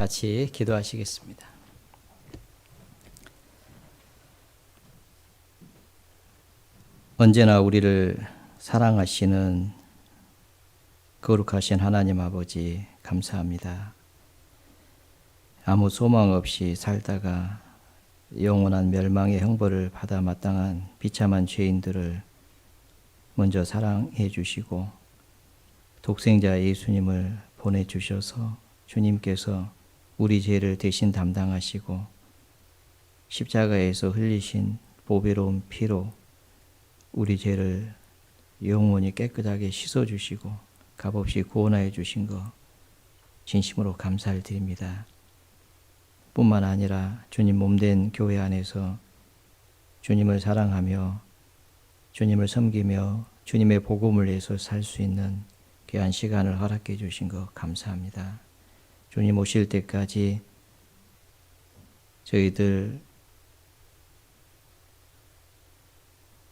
같이 기도하시겠습니다. 언제나 우리를 사랑하시는 거룩하신 하나님 아버지 감사합니다. 아무 소망 없이 살다가 영원한 멸망의 형벌을 받아 마땅한 비참한 죄인들을 먼저 사랑해 주시고 독생자 예수님을 보내주셔서 주님께서 우리 죄를 대신 담당하시고 십자가에서 흘리신 보배로운 피로 우리 죄를 영원히 깨끗하게 씻어주시고 값없이 구원하여 주신 것 진심으로 감사를 드립니다. 뿐만 아니라 주님 몸된 교회 안에서 주님을 사랑하며 주님을 섬기며 주님의 복음을 위해서 살 수 있는 귀한 시간을 허락해 주신 것 감사합니다. 주님 오실 때까지 저희들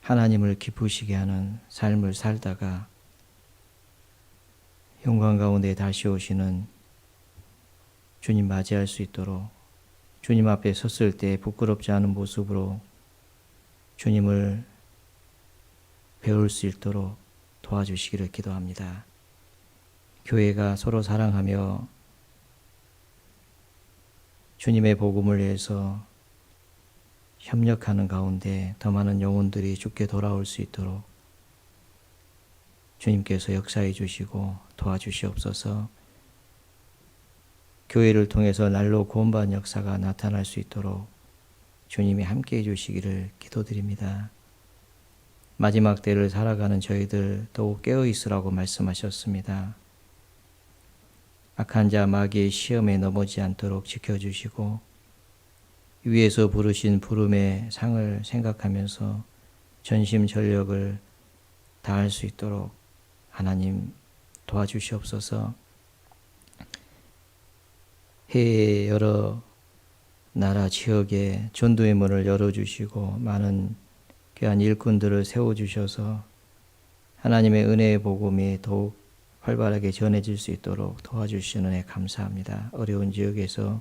하나님을 기쁘시게 하는 삶을 살다가 영광 가운데 다시 오시는 주님 맞이할 수 있도록 주님 앞에 섰을 때 부끄럽지 않은 모습으로 주님을 배울 수 있도록 도와주시기를 기도합니다. 교회가 서로 사랑하며 주님의 복음을 위해서 협력하는 가운데 더 많은 영혼들이 주께 돌아올 수 있도록 주님께서 역사해 주시고 도와주시옵소서. 교회를 통해서 날로 구원받은 역사가 나타날 수 있도록 주님이 함께해 주시기를 기도드립니다. 마지막 때를 살아가는 저희들 더욱 깨어 있으라고 말씀하셨습니다. 악한 자 마귀의 시험에 넘어지지 않도록 지켜주시고 위에서 부르신 부름의 상을 생각하면서 전심전력을 다할 수 있도록 하나님 도와주시옵소서. 해외 여러 나라 지역에 전도의 문을 열어주시고 많은 귀한 일꾼들을 세워주셔서 하나님의 은혜의 복음이 더욱 활발하게 전해질 수 있도록 도와주시는 은혜 감사합니다. 어려운 지역에서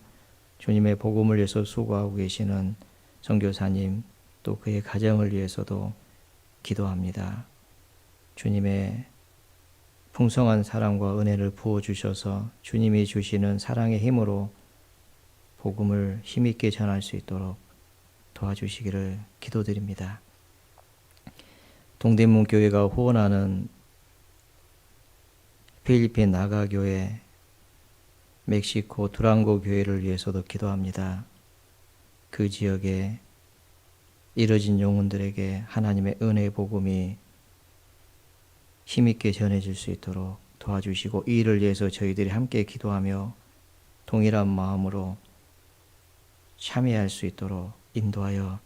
주님의 복음을 위해서 수고하고 계시는 선교사님 또 그의 가정을 위해서도 기도합니다. 주님의 풍성한 사랑과 은혜를 부어주셔서 주님이 주시는 사랑의 힘으로 복음을 힘있게 전할 수 있도록 도와주시기를 기도드립니다. 동대문 교회가 후원하는 필리핀 나가교회, 멕시코 두랑고 교회를 위해서도 기도합니다. 그 지역에 이뤄진 영혼들에게 하나님의 은혜의 복음이 힘있게 전해질 수 있도록 도와주시고 이 일을 위해서 저희들이 함께 기도하며 동일한 마음으로 참여할 수 있도록 인도하여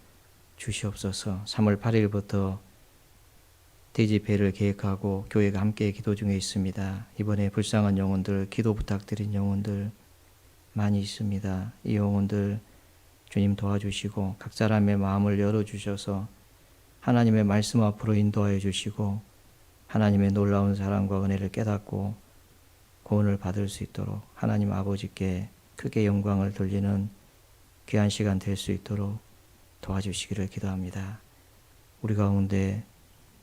주시옵소서. 3월 8일부터 대집회를 계획하고 교회가 함께 기도 중에 있습니다. 이번에 불쌍한 영혼들, 기도 부탁드린 영혼들 많이 있습니다. 이 영혼들 주님 도와주시고 각 사람의 마음을 열어주셔서 하나님의 말씀 앞으로 인도하여 주시고 하나님의 놀라운 사랑과 은혜를 깨닫고 구원을 받을 수 있도록 하나님 아버지께 크게 영광을 돌리는 귀한 시간 될 수 있도록 도와주시기를 기도합니다. 우리 가운데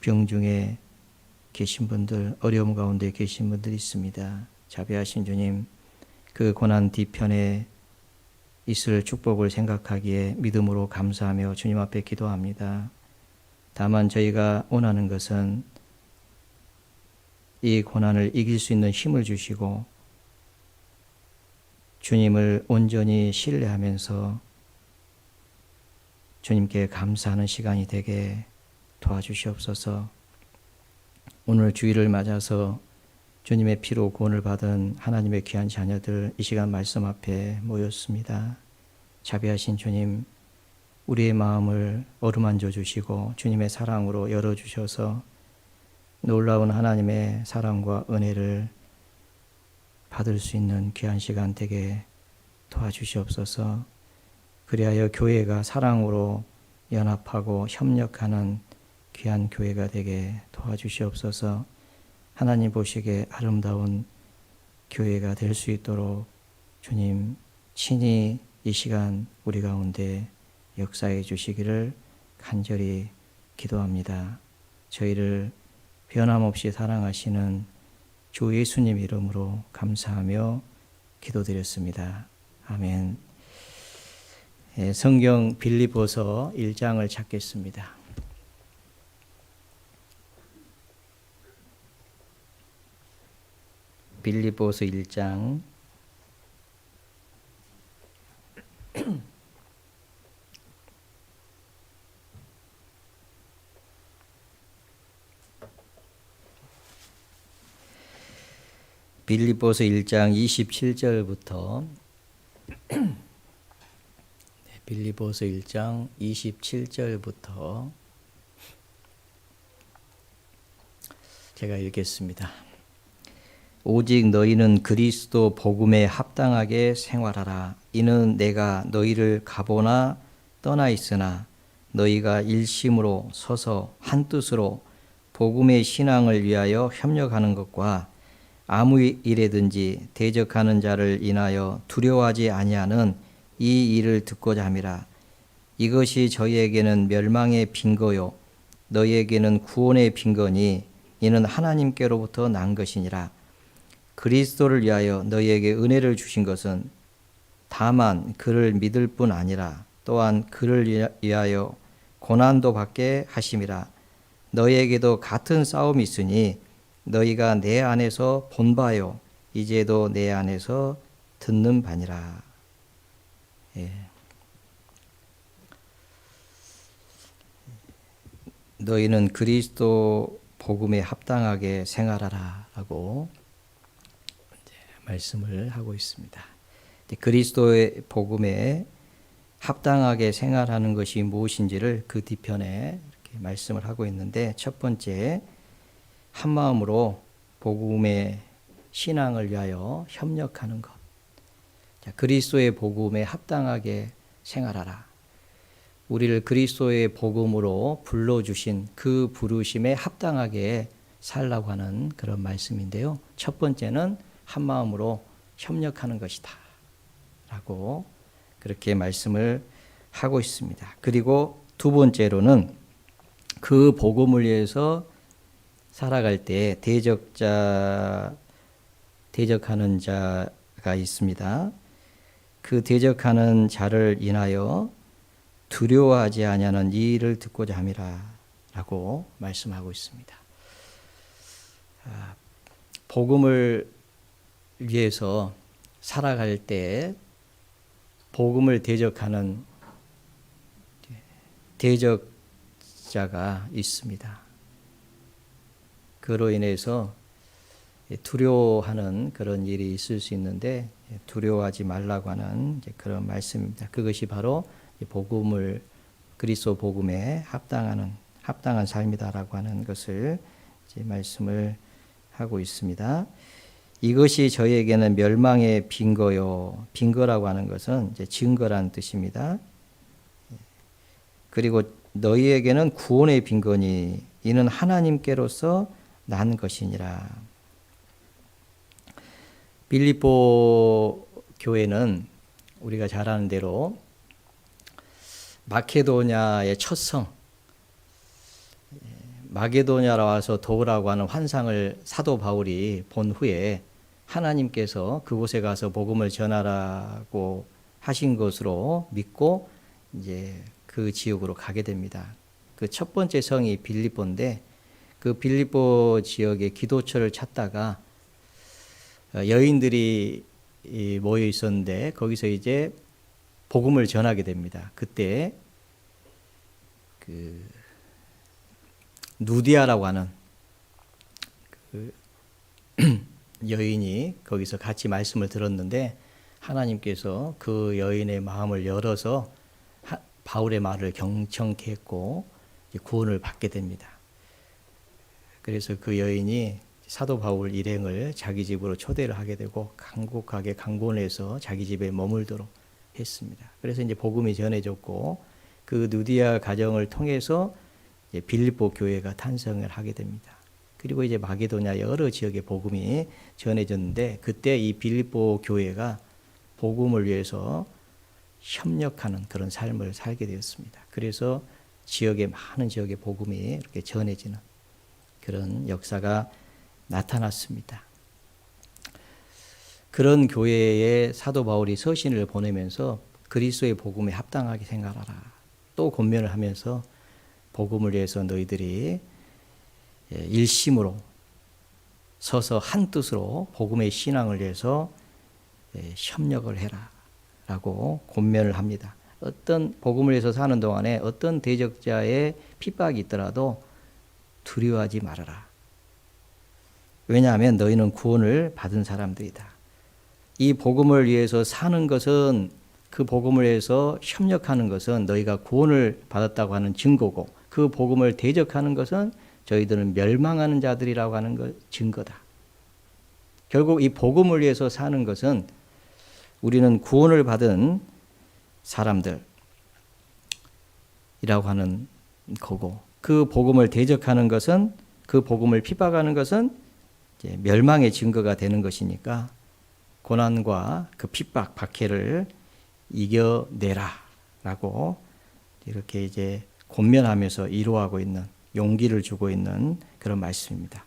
병중에 계신 분들, 어려움 가운데 계신 분들이 있습니다. 자비하신 주님, 그 고난 뒤편에 있을 축복을 생각하기에 믿음으로 감사하며 주님 앞에 기도합니다. 다만 저희가 원하는 것은 이 고난을 이길 수 있는 힘을 주시고 주님을 온전히 신뢰하면서 주님께 감사하는 시간이 되게 도와주시옵소서. 오늘 주일을 맞아서 주님의 피로 구원을 받은 하나님의 귀한 자녀들 이 시간 말씀 앞에 모였습니다. 자비하신 주님, 우리의 마음을 어루만져 주시고 주님의 사랑으로 열어주셔서 놀라운 하나님의 사랑과 은혜를 받을 수 있는 귀한 시간 되게 도와주시옵소서. 그리하여 교회가 사랑으로 연합하고 협력하는 귀한 교회가 되게 도와주시옵소서. 하나님 보시기에 아름다운 교회가 될 수 있도록 주님 친히 이 시간 우리 가운데 역사해 주시기를 간절히 기도합니다. 저희를 변함없이 사랑하시는 주 예수님 이름으로 감사하며 기도드렸습니다. 아멘. 성경 빌립보서 1장을 찾겠습니다. 빌립보서 1장 빌립보서 1장 27절부터 빌립보서 1장 27절부터 제가 읽겠습니다. 오직 너희는 그리스도 복음에 합당하게 생활하라. 이는 내가 너희를 가보나 떠나 있으나 너희가 일심으로 서서 한뜻으로 복음의 신앙을 위하여 협력하는 것과 아무 일에든지 대적하는 자를 인하여 두려워하지 아니하는 이 일을 듣고자 함이라. 이것이 저희에게는 멸망의 빈거요 너희에게는 구원의 빈거니 이는 하나님께로부터 난 것이니라. 그리스도를 위하여 너희에게 은혜를 주신 것은 다만 그를 믿을 뿐 아니라 또한 그를 위하여 고난도 받게 하심이라. 너희에게도 같은 싸움이 있으니 너희가 내 안에서 본 바요 이제도 내 안에서 듣는 바니라. 너희는 그리스도 복음에 합당하게 생활하라 라고 말씀을 하고 있습니다. 그리스도의 복음에 합당하게 생활하는 것이 무엇인지를 그 뒤편에 이렇게 말씀을 하고 있는데, 첫 번째, 한마음으로 복음의 신앙을 위하여 협력하는 것. 그리스도의 복음에 합당하게 생활하라. 우리를 그리스도의 복음으로 불러주신 그 부르심에 합당하게 살라고 하는 그런 말씀인데요. 첫 번째는 한마음으로 협력하는 것이다 라고 그렇게 말씀을 하고 있습니다. 그리고 두 번째로는 그 복음을 위해서 살아갈 때 대적하는 자가 있습니다. 그 대적하는 자를 인하여 두려워하지 아니하는 이 일을 듣고자 함이라 라고 말씀하고 있습니다. 복음을 위해서 살아갈 때 복음을 대적하는 대적자가 있습니다. 그로 인해서 두려워하는 그런 일이 있을 수 있는데 두려워하지 말라고 하는 그런 말씀입니다. 그것이 바로 복음을 그리스도 복음에 합당한 삶이다라고 하는 것을 이제 말씀을 하고 있습니다. 이것이 저희에게는 멸망의 빈거요. 빈거라고 하는 것은 이제 증거라는 뜻입니다. 그리고 너희에게는 구원의 빈거니 이는 하나님께로서 난 것이니라. 빌립보 교회는 우리가 잘 아는 대로 마케도냐의 첫 성, 마게도냐로 와서 도우라고 하는 환상을 사도 바울이 본 후에 하나님께서 그곳에 가서 복음을 전하라고 하신 것으로 믿고 이제 그 지역으로 가게 됩니다. 그 첫 번째 성이 빌립보인데 그 빌립보 지역의 기도처를 찾다가 여인들이 모여 있었는데 거기서 이제 복음을 전하게 됩니다. 그때 그 누디아라고 하는 그 여인이 거기서 같이 말씀을 들었는데 하나님께서 그 여인의 마음을 열어서 바울의 말을 경청케 했고 구원을 받게 됩니다. 그래서 그 여인이 사도 바울 일행을 자기 집으로 초대를 하게 되고 간곡하게 강권해서 자기 집에 머물도록 했습니다. 그래서 이제 복음이 전해졌고 그 누디아 가정을 통해서 빌립보 교회가 탄생을 하게 됩니다. 그리고 이제 마게도냐 여러 지역에 복음이 전해졌는데 그때 이 빌립보 교회가 복음을 위해서 협력하는 그런 삶을 살게 되었습니다. 그래서 많은 지역에 복음이 이렇게 전해지는 그런 역사가 나타났습니다. 그런 교회에 사도 바울이 서신을 보내면서 그리스도의 복음에 합당하게 생각하라. 또 권면을 하면서 복음을 위해서 너희들이 일심으로 서서 한 뜻으로 복음의 신앙을 위해서 협력을 해라 라고 권면을 합니다. 어떤 복음을 위해서 사는 동안에 어떤 대적자의 핍박이 있더라도 두려워하지 말아라. 왜냐하면 너희는 구원을 받은 사람들이다. 이 복음을 위해서 사는 것은, 그 복음을 위해서 협력하는 것은 너희가 구원을 받았다고 하는 증거고, 그 복음을 대적하는 것은 저희들은 멸망하는 자들이라고 하는 것 증거다. 결국 이 복음을 위해서 사는 것은 우리는 구원을 받은 사람들이라고 하는 거고, 그 복음을 대적하는 것은, 그 복음을 핍박하는 것은 이제 멸망의 증거가 되는 것이니까 고난과 그 핍박, 박해를 이겨내라라고 이렇게 이제 권면하면서 위로하고 있는, 용기를 주고 있는 그런 말씀입니다.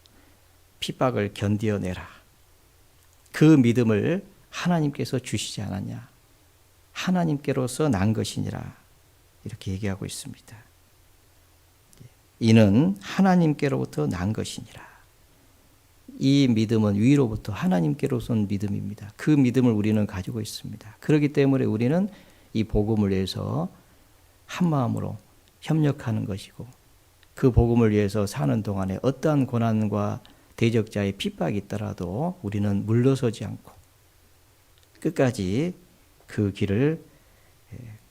핍박을 견디어내라. 그 믿음을 하나님께서 주시지 않았냐. 하나님께로서 난 것이니라. 이렇게 얘기하고 있습니다. 이는 하나님께로부터 난 것이니라. 이 믿음은 위로부터 하나님께로서 온 믿음입니다. 그 믿음을 우리는 가지고 있습니다. 그렇기 때문에 우리는 이 복음을 위해서 한 마음으로 협력하는 것이고, 그 복음을 위해서 사는 동안에 어떠한 고난과 대적자의 핍박이 있더라도 우리는 물러서지 않고 끝까지 그 길을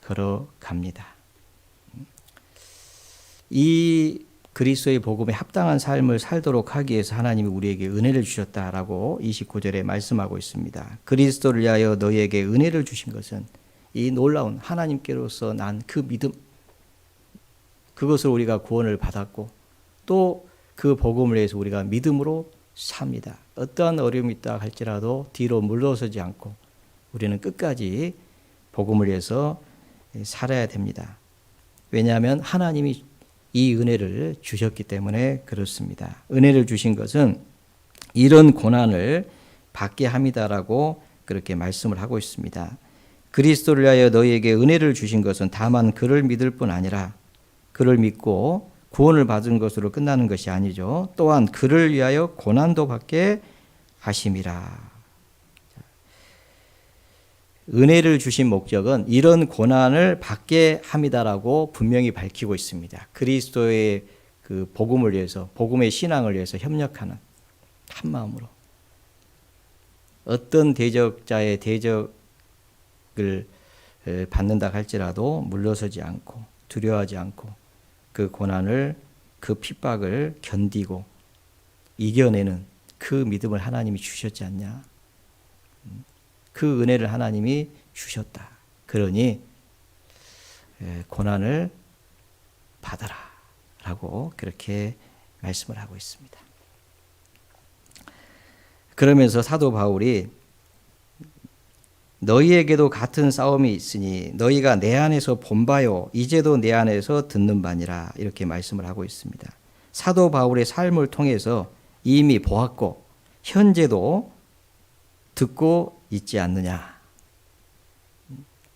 걸어갑니다. 이 그리스도의 복음에 합당한 삶을 살도록 하기 위해서 하나님이 우리에게 은혜를 주셨다라고 29절에 말씀하고 있습니다. 그리스도를 위하여 너희에게 은혜를 주신 것은 이 놀라운 하나님께로서 난 그 믿음, 그것을 우리가 구원을 받았고, 또 그 복음을 위해서 우리가 믿음으로 삽니다. 어떠한 어려움이 있다 할지라도 뒤로 물러서지 않고 우리는 끝까지 복음을 위해서 살아야 됩니다. 왜냐하면 하나님이 이 은혜를 주셨기 때문에 그렇습니다. 은혜를 주신 것은 이런 고난을 받게 합니다라고 그렇게 말씀을 하고 있습니다. 그리스도를 위하여 너희에게 은혜를 주신 것은 다만 그를 믿을 뿐 아니라 그를 믿고 구원을 받은 것으로 끝나는 것이 아니죠. 또한 그를 위하여 고난도 받게 하심이라. 은혜를 주신 목적은 이런 고난을 받게 합니다라고 분명히 밝히고 있습니다. 그리스도의 그 복음을 위해서, 복음의 신앙을 위해서 협력하는 한 마음으로 어떤 대적자의 대적을 받는다 할지라도 물러서지 않고 두려워하지 않고 그 고난을, 그 핍박을 견디고 이겨내는 그 믿음을 하나님이 주셨지 않냐. 그 은혜를 하나님이 주셨다. 그러니 고난을 받아라 라고 그렇게 말씀을 하고 있습니다. 그러면서 사도 바울이 너희에게도 같은 싸움이 있으니 너희가 내 안에서 본 바요 이제도 내 안에서 듣는 바니라 이렇게 말씀을 하고 있습니다. 사도 바울의 삶을 통해서 이미 보았고 현재도 듣고 있지 않느냐.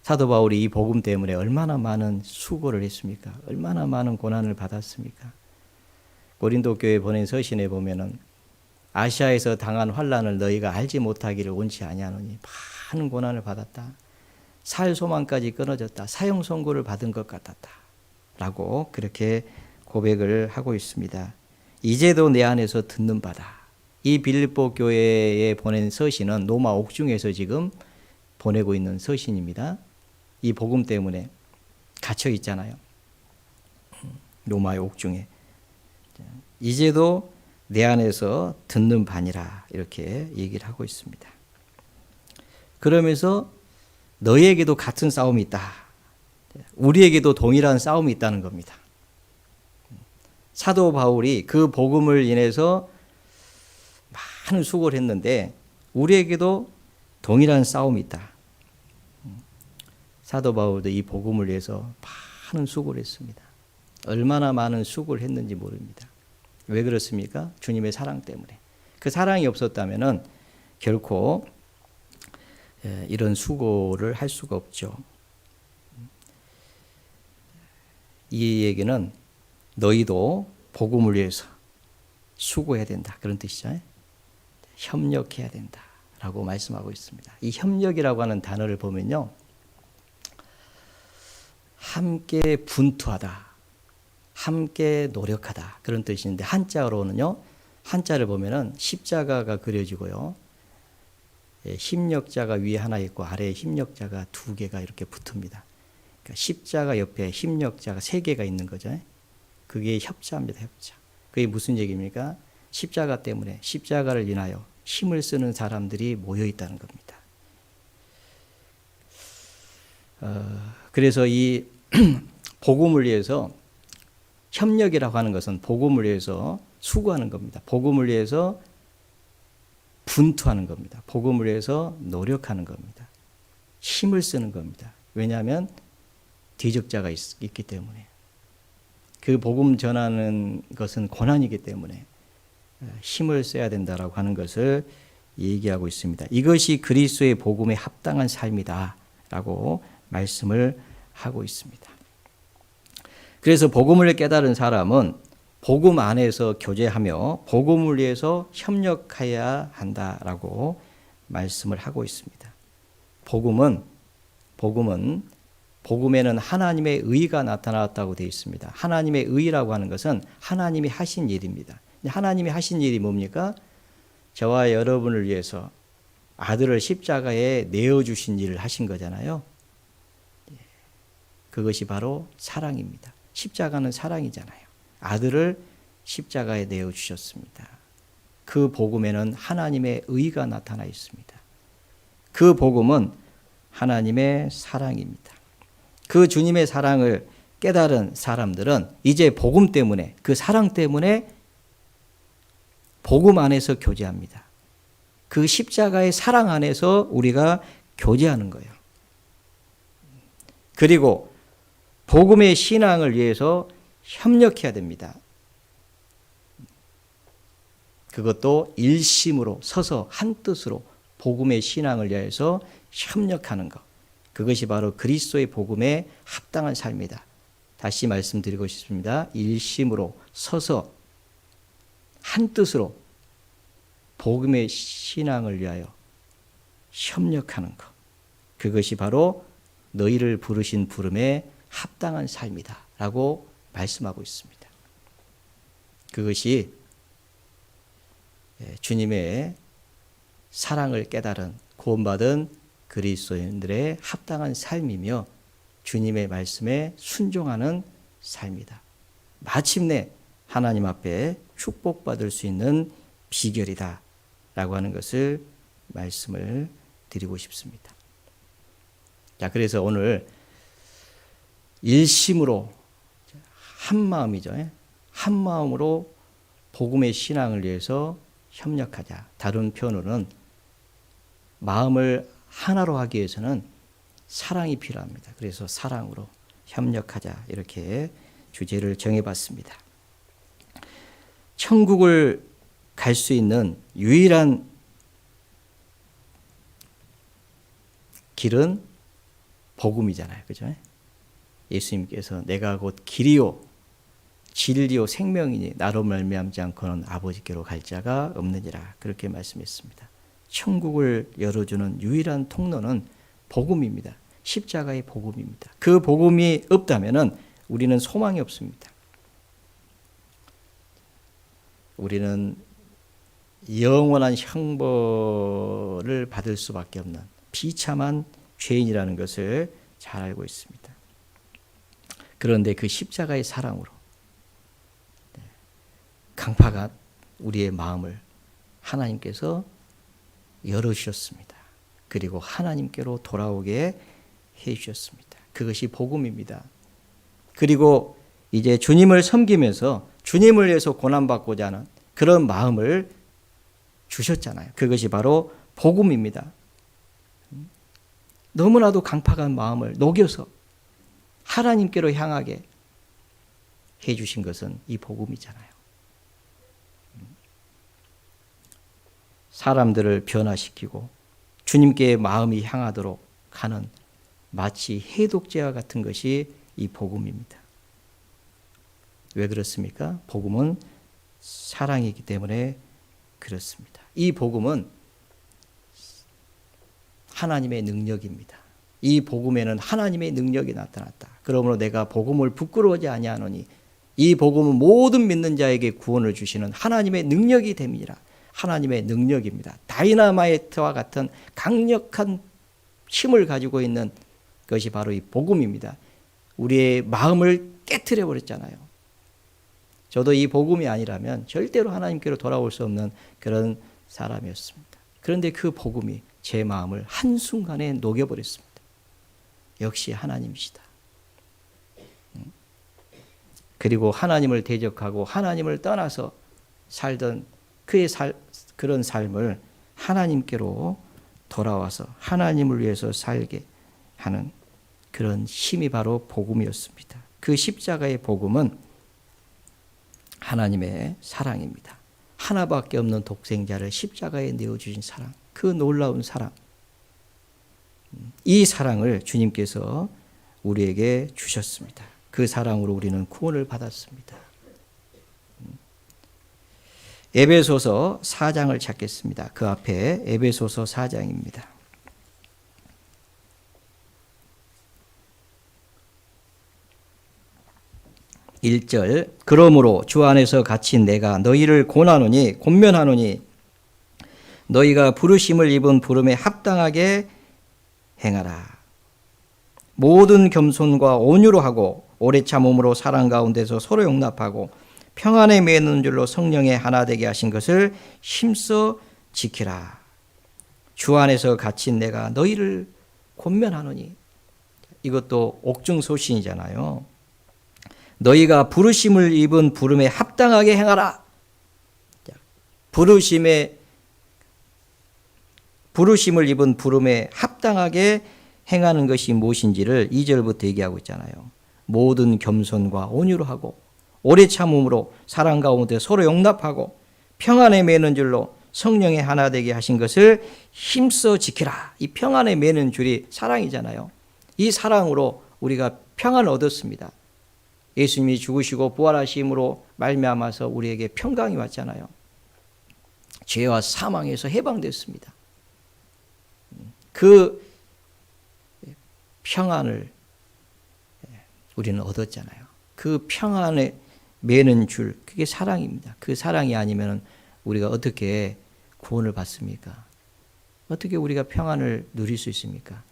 사도 바울이 이 복음 때문에 얼마나 많은 수고를 했습니까? 얼마나 많은 고난을 받았습니까? 고린도 교회에 보낸 서신에 보면은 아시아에서 당한 환난을 너희가 알지 못하기를 원치 아니하노니 많은 고난을 받았다. 살 소망까지 끊어졌다. 사형 선고를 받은 것 같았다. 라고 그렇게 고백을 하고 있습니다. 이제도 내 안에서 듣는 바다. 이 빌립보 교회에 보낸 서신은 로마 옥중에서 지금 보내고 있는 서신입니다. 이 복음 때문에 갇혀 있잖아요. 로마의 옥중에. 이제도 내 안에서 듣는 바니라 이렇게 얘기를 하고 있습니다. 그러면서 너희에게도 같은 싸움이 있다. 우리에게도 동일한 싸움이 있다는 겁니다. 사도 바울이 그 복음을 인해서 많은 수고를 했는데 우리에게도 동일한 싸움이 있다. 사도 바울도 이 복음을 위해서 많은 수고를 했습니다. 얼마나 많은 수고를 했는지 모릅니다. 왜 그렇습니까? 주님의 사랑 때문에. 그 사랑이 없었다면은 결코 이런 수고를 할 수가 없죠. 이 얘기는 너희도 복음을 위해서 수고해야 된다, 그런 뜻이죠. 협력해야 된다라고 말씀하고 있습니다. 이 협력이라고 하는 단어를 보면요, 함께 분투하다, 함께 노력하다, 그런 뜻인데, 한자어로는요, 한자를 보면은 십자가가 그려지고요, 힘력자가 위에 하나 있고 아래에 힘력자가 두 개가 이렇게 붙습니다. 그러니까 십자가 옆에 힘력자가 세 개가 있는 거죠. 그게 협자입니다. 협자. 그게 무슨 얘기입니까? 십자가 때문에, 십자가를 인하여 힘을 쓰는 사람들이 모여 있다는 겁니다. 그래서 이 복음을 위해서, 협력이라고 하는 것은 복음을 위해서 수고하는 겁니다. 복음을 위해서 분투하는 겁니다. 복음을 위해서 노력하는 겁니다. 힘을 쓰는 겁니다. 왜냐하면 대적자가 있기 때문에. 그 복음 전하는 것은 고난이기 때문에 힘을 써야 된다라고 하는 것을 얘기하고 있습니다. 이것이 그리스도의 복음에 합당한 삶이다라고 말씀을 하고 있습니다. 그래서 복음을 깨달은 사람은 복음 안에서 교제하며 복음을 위해서 협력해야 한다라고 말씀을 하고 있습니다. 복음에는 하나님의 의가 나타났다고 되어 있습니다. 하나님의 의라고 하는 것은 하나님이 하신 일입니다. 하나님이 하신 일이 뭡니까? 저와 여러분을 위해서 아들을 십자가에 내어주신 일을 하신 거잖아요. 그것이 바로 사랑입니다. 십자가는 사랑이잖아요. 아들을 십자가에 내어주셨습니다. 그 복음에는 하나님의 의가 나타나 있습니다. 그 복음은 하나님의 사랑입니다. 그 주님의 사랑을 깨달은 사람들은 이제 복음 때문에, 그 사랑 때문에 복음 안에서 교제합니다. 그 십자가의 사랑 안에서 우리가 교제하는 거예요. 그리고 복음의 신앙을 위해서 협력해야 됩니다. 그것도 일심으로 서서 한뜻으로 복음의 신앙을 위해서 협력하는 것. 그것이 바로 그리스도의 복음에 합당한 삶이다. 다시 말씀드리고 싶습니다. 일심으로 서서 한뜻으로 복음의 신앙을 위하여 협력하는 것. 그것이 바로 너희를 부르신 부름에 합당한 삶이다 라고 말씀하고 있습니다. 그것이 주님의 사랑을 깨달은 구원받은 그리스도인들의 합당한 삶이며 주님의 말씀에 순종하는 삶이다. 마침내 하나님 앞에 축복받을 수 있는 비결이다 라고 하는 것을 말씀을 드리고 싶습니다. 자, 그래서 오늘 일심으로 한 마음이죠. 한 마음으로 복음의 신앙을 위해서 협력하자. 다른 표현으로는 마음을 하나로 하기 위해서는 사랑이 필요합니다. 그래서 사랑으로 협력하자. 이렇게 주제를 정해봤습니다. 천국을 갈 수 있는 유일한 길은 복음이잖아요. 그죠? 예수님께서 내가 곧 길이요 진리요 생명이니 나로 말미암지 않고는 아버지께로 갈 자가 없느니라. 그렇게 말씀했습니다. 천국을 열어주는 유일한 통로는 복음입니다. 십자가의 복음입니다. 그 복음이 없다면 우리는 소망이 없습니다. 우리는 영원한 형벌을 받을 수밖에 없는 비참한 죄인이라는 것을 잘 알고 있습니다. 그런데 그 십자가의 사랑으로 강파가 우리의 마음을 하나님께서 열어주셨습니다. 그리고 하나님께로 돌아오게 해주셨습니다. 그것이 복음입니다. 그리고 이제 주님을 섬기면서 주님을 위해서 고난받고자 하는 그런 마음을 주셨잖아요. 그것이 바로 복음입니다. 너무나도 강팍한 마음을 녹여서 하나님께로 향하게 해주신 것은 이 복음이잖아요. 사람들을 변화시키고 주님께 마음이 향하도록 하는 마치 해독제와 같은 것이 이 복음입니다. 왜 그렇습니까? 복음은 사랑이기 때문에 그렇습니다. 이 복음은 하나님의 능력입니다. 이 복음에는 하나님의 능력이 나타났다. 그러므로 내가 복음을 부끄러워하지 아니하노니 이 복음은 모든 믿는 자에게 구원을 주시는 하나님의 능력이 됨이라. 하나님의 능력입니다. 다이너마이트와 같은 강력한 힘을 가지고 있는 것이 바로 이 복음입니다. 우리의 마음을 깨트려 버렸잖아요. 저도 이 복음이 아니라면 절대로 하나님께로 돌아올 수 없는 그런 사람이었습니다. 그런데 그 복음이 제 마음을 한순간에 녹여버렸습니다. 역시 하나님이시다. 그리고 하나님을 대적하고 하나님을 떠나서 살던 그런 삶을 하나님께로 돌아와서 하나님을 위해서 살게 하는 그런 힘이 바로 복음이었습니다. 그 십자가의 복음은 하나님의 사랑입니다. 하나밖에 없는 독생자를 십자가에 내어주신 사랑, 그 놀라운 사랑, 이 사랑을 주님께서 우리에게 주셨습니다. 그 사랑으로 우리는 구원을 받았습니다. 에베소서 4장을 찾겠습니다. 그 앞에 에베소서 4장입니다. 1절 그러므로 주 안에서 갇힌 내가 너희를 권면하노니 너희가 부르심을 입은 부름에 합당하게 행하라. 모든 겸손과 온유로 하고 오래 참음으로 사랑 가운데서 서로 용납하고 평안에 매는 줄로 성령의 하나 되게 하신 것을 힘써 지키라. 주 안에서 갇힌 내가 너희를 권면하노니, 이것도 옥중소신이잖아요. 너희가 부르심을 입은 부름에 합당하게 행하라. 부르심을 입은 부름에 합당하게 행하는 것이 무엇인지를 2절부터 얘기하고 있잖아요. 모든 겸손과 온유로 하고 오래 참음으로 사랑 가운데 서로 용납하고 평안에 매는 줄로 성령의 하나 되게 하신 것을 힘써 지키라. 이 평안에 매는 줄이 사랑이잖아요. 이 사랑으로 우리가 평안을 얻었습니다. 예수님이 죽으시고 부활하심으로 말미암아서 우리에게 평강이 왔잖아요. 죄와 사망에서 해방됐습니다. 그 평안을 우리는 얻었잖아요. 그 평안에 매는 줄, 그게 사랑입니다. 그 사랑이 아니면 우리가 어떻게 구원을 받습니까? 어떻게 우리가 평안을 누릴 수 있습니까?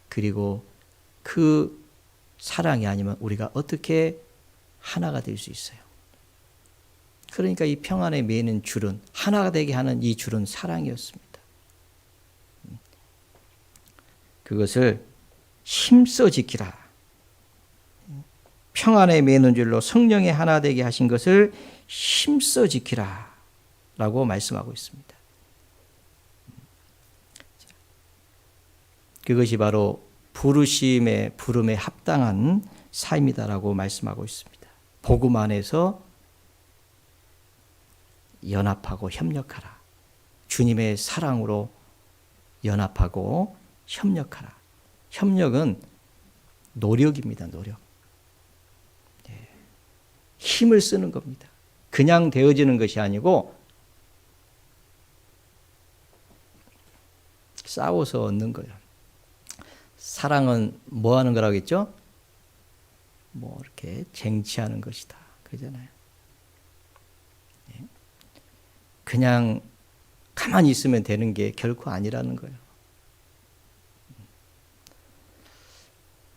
그리고 그 사랑이 아니면 우리가 어떻게 하나가 될 수 있어요? 그러니까 이 평안에 매는 줄은, 하나가 되게 하는 이 줄은 사랑이었습니다. 그것을 힘써 지키라. 평안에 매는 줄로 성령의 하나 되게 하신 것을 힘써 지키라 라고 말씀하고 있습니다. 그것이 바로 부름에 합당한 삶이다라고 말씀하고 있습니다. 복음 안에서 연합하고 협력하라. 주님의 사랑으로 연합하고 협력하라. 협력은 노력입니다. 노력. 힘을 쓰는 겁니다. 그냥 되어지는 것이 아니고 싸워서 얻는 거예요. 사랑은 뭐 하는 거라고 했죠? 뭐 이렇게 쟁취하는 것이다. 그러잖아요. 그냥 가만히 있으면 되는 게 결코 아니라는 거예요.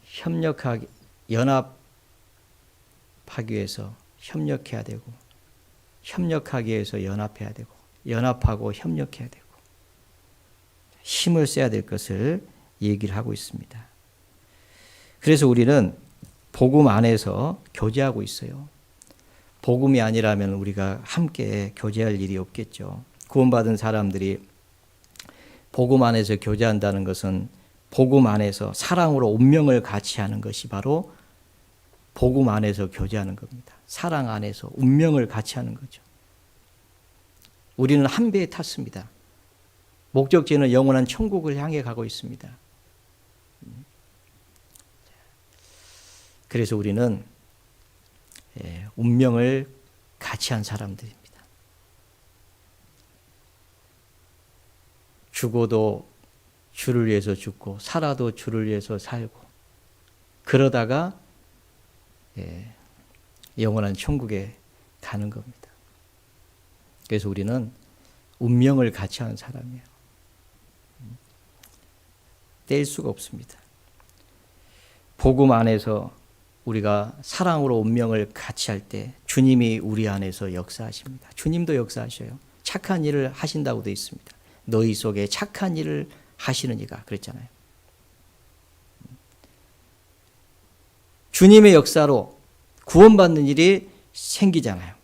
협력하기, 연합하기 위해서 협력해야 되고, 협력하기 위해서 연합해야 되고, 연합하고 협력해야 되고, 힘을 써야 될 것을 얘기를 하고 있습니다. 그래서 우리는 복음 안에서 교제하고 있어요. 복음이 아니라면 우리가 함께 교제할 일이 없겠죠. 구원받은 사람들이 복음 안에서 교제한다는 것은 복음 안에서 사랑으로 운명을 같이 하는 것이 바로 복음 안에서 교제하는 겁니다. 사랑 안에서 운명을 같이 하는 거죠. 우리는 한 배에 탔습니다. 목적지는 영원한 천국을 향해 가고 있습니다. 그래서 우리는 운명을 같이 한 사람들입니다. 죽어도 주를 위해서 죽고 살아도 주를 위해서 살고 그러다가 영원한 천국에 가는 겁니다. 그래서 우리는 운명을 같이 한 사람이에요. 뗄 수가 없습니다. 복음 안에서 우리가 사랑으로 운명을 같이 할 때 주님이 우리 안에서 역사하십니다. 주님도 역사하셔요. 착한 일을 하신다고 되어 있습니다. 너희 속에 착한 일을 하시는 이가 그랬잖아요. 주님의 역사로 구원받는 일이 생기잖아요.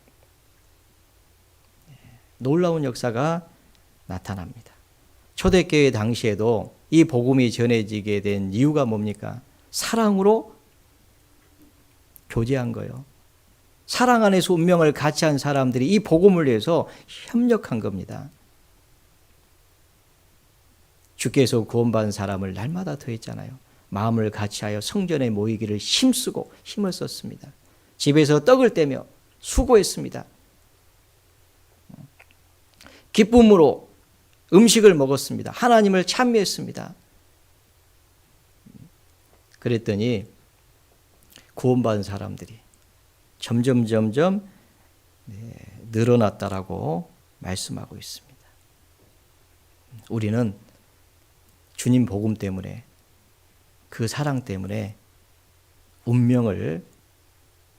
놀라운 역사가 나타납니다. 초대교회 당시에도 이 복음이 전해지게 된 이유가 뭡니까? 사랑으로 교제한 거예요. 사랑 안에서 운명을 같이 한 사람들이 이 복음을 위해서 협력한 겁니다. 주께서 구원받은 사람을 날마다 더했잖아요. 마음을 같이하여 성전에 모이기를 힘쓰고 힘을 썼습니다. 집에서 떡을 떼며 수고했습니다. 기쁨으로 음식을 먹었습니다. 하나님을 찬미했습니다. 그랬더니 구원받은 사람들이 점점 늘어났다라고 말씀하고 있습니다. 우리는 주님 복음 때문에 그 사랑 때문에 운명을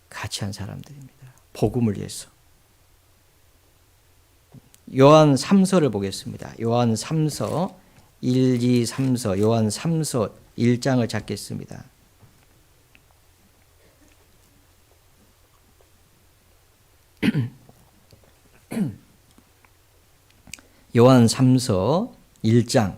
같이 한 사람들입니다. 복음을 위해서. 요한 3서를 보겠습니다. 요한 3서 1, 2, 3서 요한 3서 1장을 찾겠습니다. 요한 3서 1장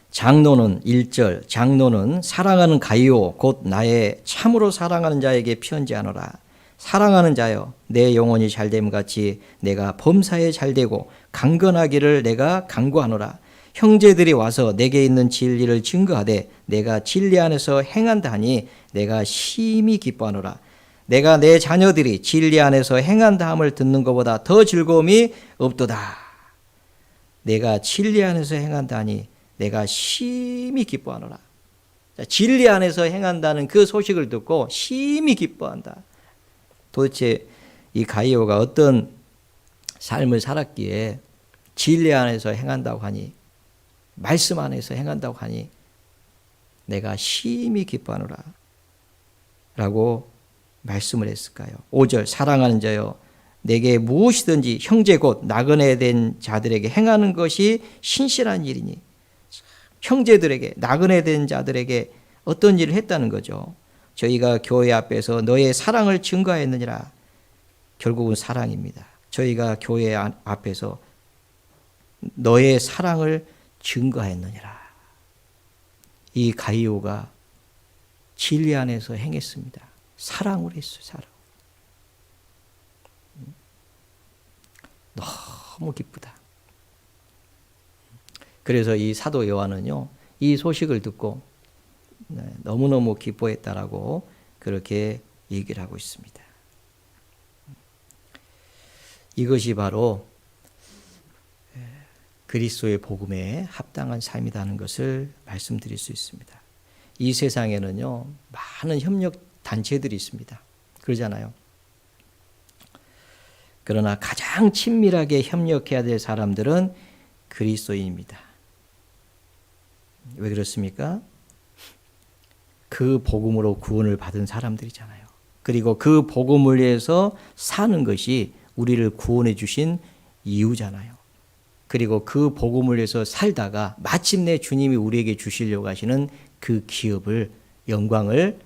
장로는 1절 장로는 사랑하는 가이오 곧 나의 참으로 사랑하는 자에게 편지하노라. 사랑하는 자여 내 영혼이 잘됨 같이 내가 범사에 잘되고 강건하기를 내가 간구하노라. 형제들이 와서 내게 있는 진리를 증거하되 내가 진리 안에서 행한다 하니 내가 심히 기뻐하노라. 내가 내 자녀들이 진리 안에서 행한다 함을 듣는 것보다 더 즐거움이 없도다. 내가 진리 안에서 행한다 하니 내가 심히 기뻐하노라. 진리 안에서 행한다는 그 소식을 듣고 심히 기뻐한다. 도대체 이 가이오가 어떤 삶을 살았기에 진리 안에서 행한다고 하니 말씀 안에서 행한다고 하니 내가 심히 기뻐하노라 라고 말씀을 했을까요? 5절 사랑하는 자여 내게 무엇이든지 형제 곧 나그네 된 자들에게 행하는 것이 신실한 일이니 형제들에게 나그네 된 자들에게 어떤 일을 했다는 거죠. 저희가 교회 앞에서 너의 사랑을 증거했느니라. 결국은 사랑입니다. 저희가 교회 앞에서 너의 사랑을 증거했느니라. 이 가이오가 진리 안에서 행했습니다. 사랑으로 했어요. 사랑. 너무 기쁘다. 그래서 이 사도 요한은요, 이 소식을 듣고 너무너무 기뻐했다라고 그렇게 얘기를 하고 있습니다. 이것이 바로 그리스도의 복음에 합당한 삶이라는 것을 말씀드릴 수 있습니다. 이 세상에는요, 많은 협력 단체들이 있습니다. 그러잖아요. 그러나 가장 친밀하게 협력해야 될 사람들은 그리스도인입니다. 왜 그렇습니까? 그 복음으로 구원을 받은 사람들이잖아요. 그리고 그 복음을 위해서 사는 것이 우리를 구원해 주신 이유잖아요. 그리고 그 복음을 위해서 살다가 마침내 주님이 우리에게 주시려고 하시는 그 기업을, 영광을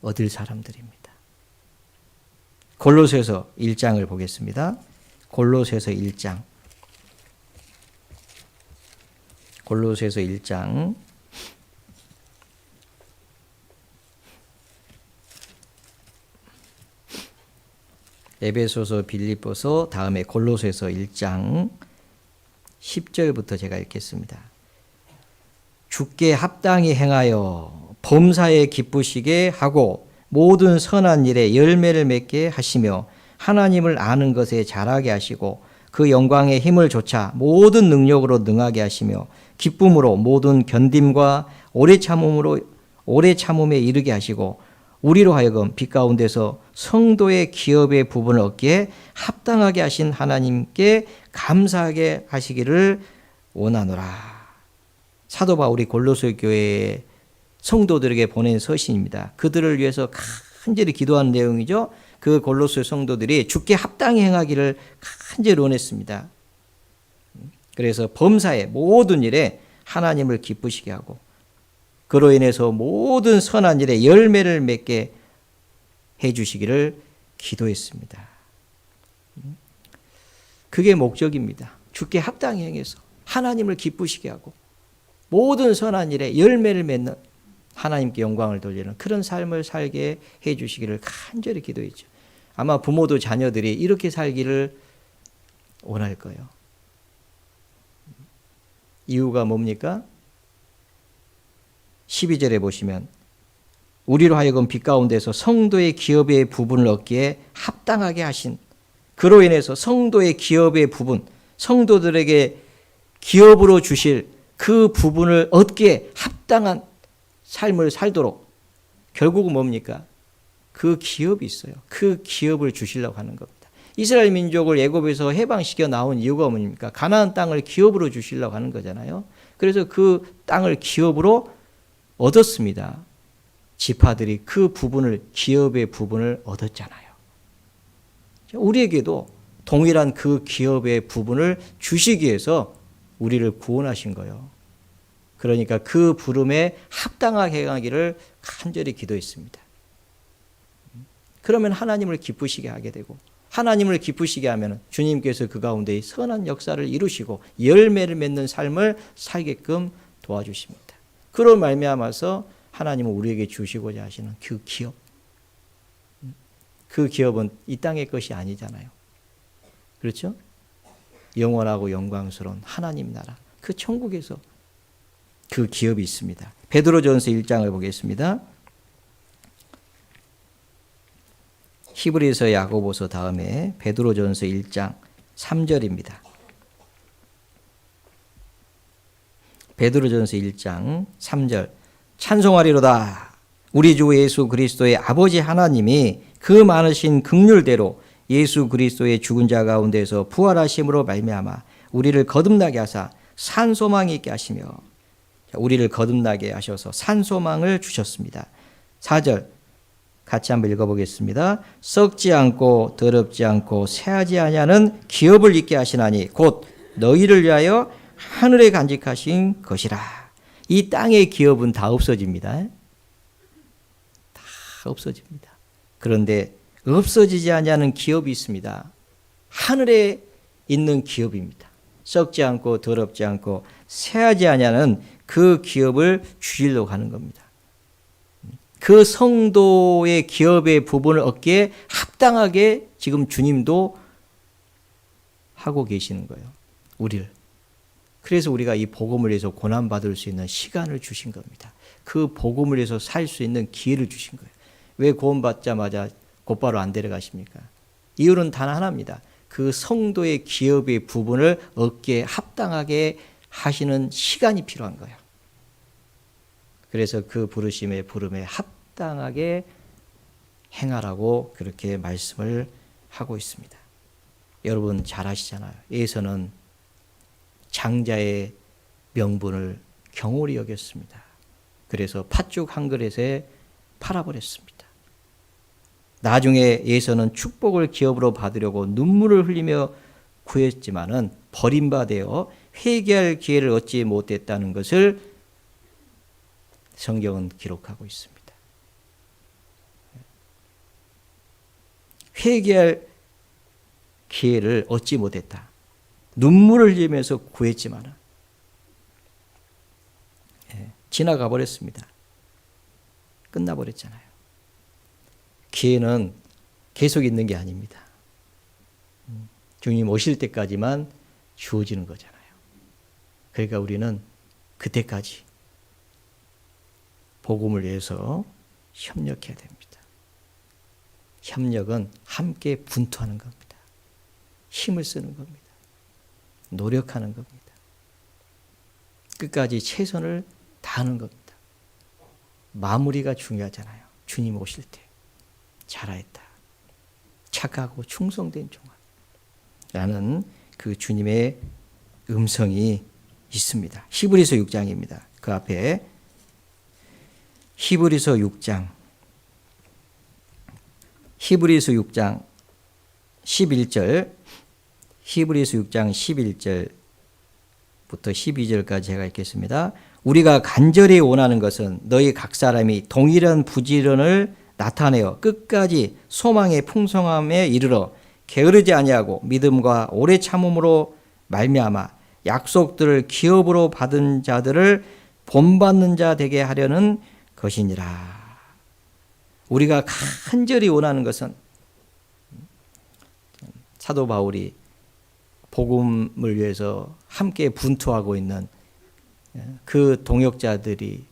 얻을 사람들입니다. 골로새서 1장을 보겠습니다. 골로새서 1장. 골로새서 1장 에베소서, 빌립보서, 다음에 골로새서 1장 10절부터 제가 읽겠습니다. 주께 합당히 행하여 범사에 기쁘시게 하고 모든 선한 일에 열매를 맺게 하시며 하나님을 아는 것에 자라게 하시고 그 영광의 힘을 조차 모든 능력으로 능하게 하시며 기쁨으로 모든 견딤과 오래 참음에 이르게 하시고 우리로 하여금 빛 가운데서 성도의 기업의 부분을 얻기에 합당하게 하신 하나님께 감사하게 하시기를 원하노라. 사도 바울이 골로새 교회의 성도들에게 보낸 서신입니다. 그들을 위해서 간절히 기도하는 내용이죠. 그 골로새 성도들이 주께 합당히 행하기를 간절히 원했습니다. 그래서 범사의 모든 일에 하나님을 기쁘시게 하고 그로 인해서 모든 선한 일에 열매를 맺게 해주시기를 기도했습니다. 그게 목적입니다. 주께 합당히 행해서 하나님을 기쁘시게 하고 모든 선한 일에 열매를 맺는 하나님께 영광을 돌리는 그런 삶을 살게 해주시기를 간절히 기도했죠. 아마 부모도 자녀들이 이렇게 살기를 원할 거예요. 이유가 뭡니까? 12절에 보시면 우리로 하여금 빛 가운데서 성도의 기업의 부분을 얻기에 합당하게 하신 그로 인해서 성도의 기업의 부분, 성도들에게 기업으로 주실 그 부분을 얻기에 합당한 삶을 살도록 결국은 뭡니까? 그 기업이 있어요. 그 기업을 주시려고 하는 겁니다. 이스라엘 민족을 애굽에서 해방시켜 나온 이유가 뭡니까? 가나안 땅을 기업으로 주시려고 하는 거잖아요. 그래서 그 땅을 기업으로 얻었습니다. 지파들이 그 부분을 기업의 부분을 얻었잖아요. 우리에게도 동일한 그 기업의 부분을 주시기 위해서 우리를 구원하신 거예요. 그러니까 그 부름에 합당하게 행하기를 간절히 기도했습니다. 그러면 하나님을 기쁘시게 하게 되고 하나님을 기쁘시게 하면 주님께서 그 가운데 선한 역사를 이루시고 열매를 맺는 삶을 살게끔 도와주십니다. 그로 말미암아서 하나님은 우리에게 주시고자 하시는 그 기업, 그 기업은 이 땅의 것이 아니잖아요. 그렇죠? 영원하고 영광스러운 하나님 나라, 그 천국에서 그 기업이 있습니다. 베드로전서 1장을 보겠습니다. 히브리서, 야고보서 다음에 베드로전서 1장 3절입니다. 베드로전서 1장 3절 찬송하리로다. 우리 주 예수 그리스도의 아버지 하나님이 그 많으신 긍휼대로 예수 그리스도의 죽은 자 가운데서 부활하심으로 말미암아 우리를 거듭나게 하사 산소망이 있게 하시며 우리를 거듭나게 하셔서 산소망을 주셨습니다. 4절 같이 한번 읽어보겠습니다. 썩지 않고 더럽지 않고 새하지 아니하는 기업을 있게 하시나니 곧 너희를 위하여 하늘에 간직하신 것이라. 이 땅의 기업은 다 없어집니다. 다 없어집니다. 그런데 없어지지 아니하는 기업이 있습니다. 하늘에 있는 기업입니다. 썩지 않고 더럽지 않고 새하지 아니하는 그 기업을 주시려고 하는 겁니다. 그 성도의 기업의 부분을 얻기에 합당하게 지금 주님도 하고 계시는 거예요. 우리를. 그래서 우리가 이 복음을 위해서 고난받을 수 있는 시간을 주신 겁니다. 그 복음을 위해서 살 수 있는 기회를 주신 거예요. 왜 구원받자마자 곧바로 안 데려가십니까? 이유는 단 하나입니다. 그 성도의 기업의 부분을 얻기에 합당하게 하시는 시간이 필요한 거예요. 그래서 그 부르심에 합당하게 행하라고 그렇게 말씀을 하고 있습니다. 여러분 잘 아시잖아요. 에서는 장자의 명분을 경홀히 여겼습니다. 그래서 팥죽 한 그릇에 팔아버렸습니다. 나중에 에서는 축복을 기업으로 받으려고 눈물을 흘리며 구했지만은 버림받아 회개할 기회를 얻지 못했다는 것을 성경은 기록하고 있습니다. 회개할 기회를 얻지 못했다. 눈물을 흘리면서 구했지만 지나가 버렸습니다. 끝나버렸잖아요. 기회는 계속 있는 게 아닙니다. 주님 오실 때까지만 주어지는 거잖아요. 그러니까 우리는 그때까지 복음을 위해서 협력해야 됩니다. 협력은 함께 분투하는 겁니다. 힘을 쓰는 겁니다. 노력하는 겁니다. 끝까지 최선을 다하는 겁니다. 마무리가 중요하잖아요. 주님 오실 때 잘하였다. 착하고 충성된 종아 라는 그 주님의 음성이 있습니다. 히브리서 6장입니다. 그 앞에 히브리서 6장 11절 히브리서 6장 11절부터 12절까지 제가 읽겠습니다. 우리가 간절히 원하는 것은 너희 각 사람이 동일한 부지런을 나타내어 끝까지 소망의 풍성함에 이르러 게으르지 아니하고 믿음과 오래 참음으로 말미암아 약속들을 기업으로 받은 자들을 본받는 자 되게 하려는 것이니라. 우리가 간절히 원하는 것은 사도 바울이 복음을 위해서 함께 분투하고 있는 그 동역자들이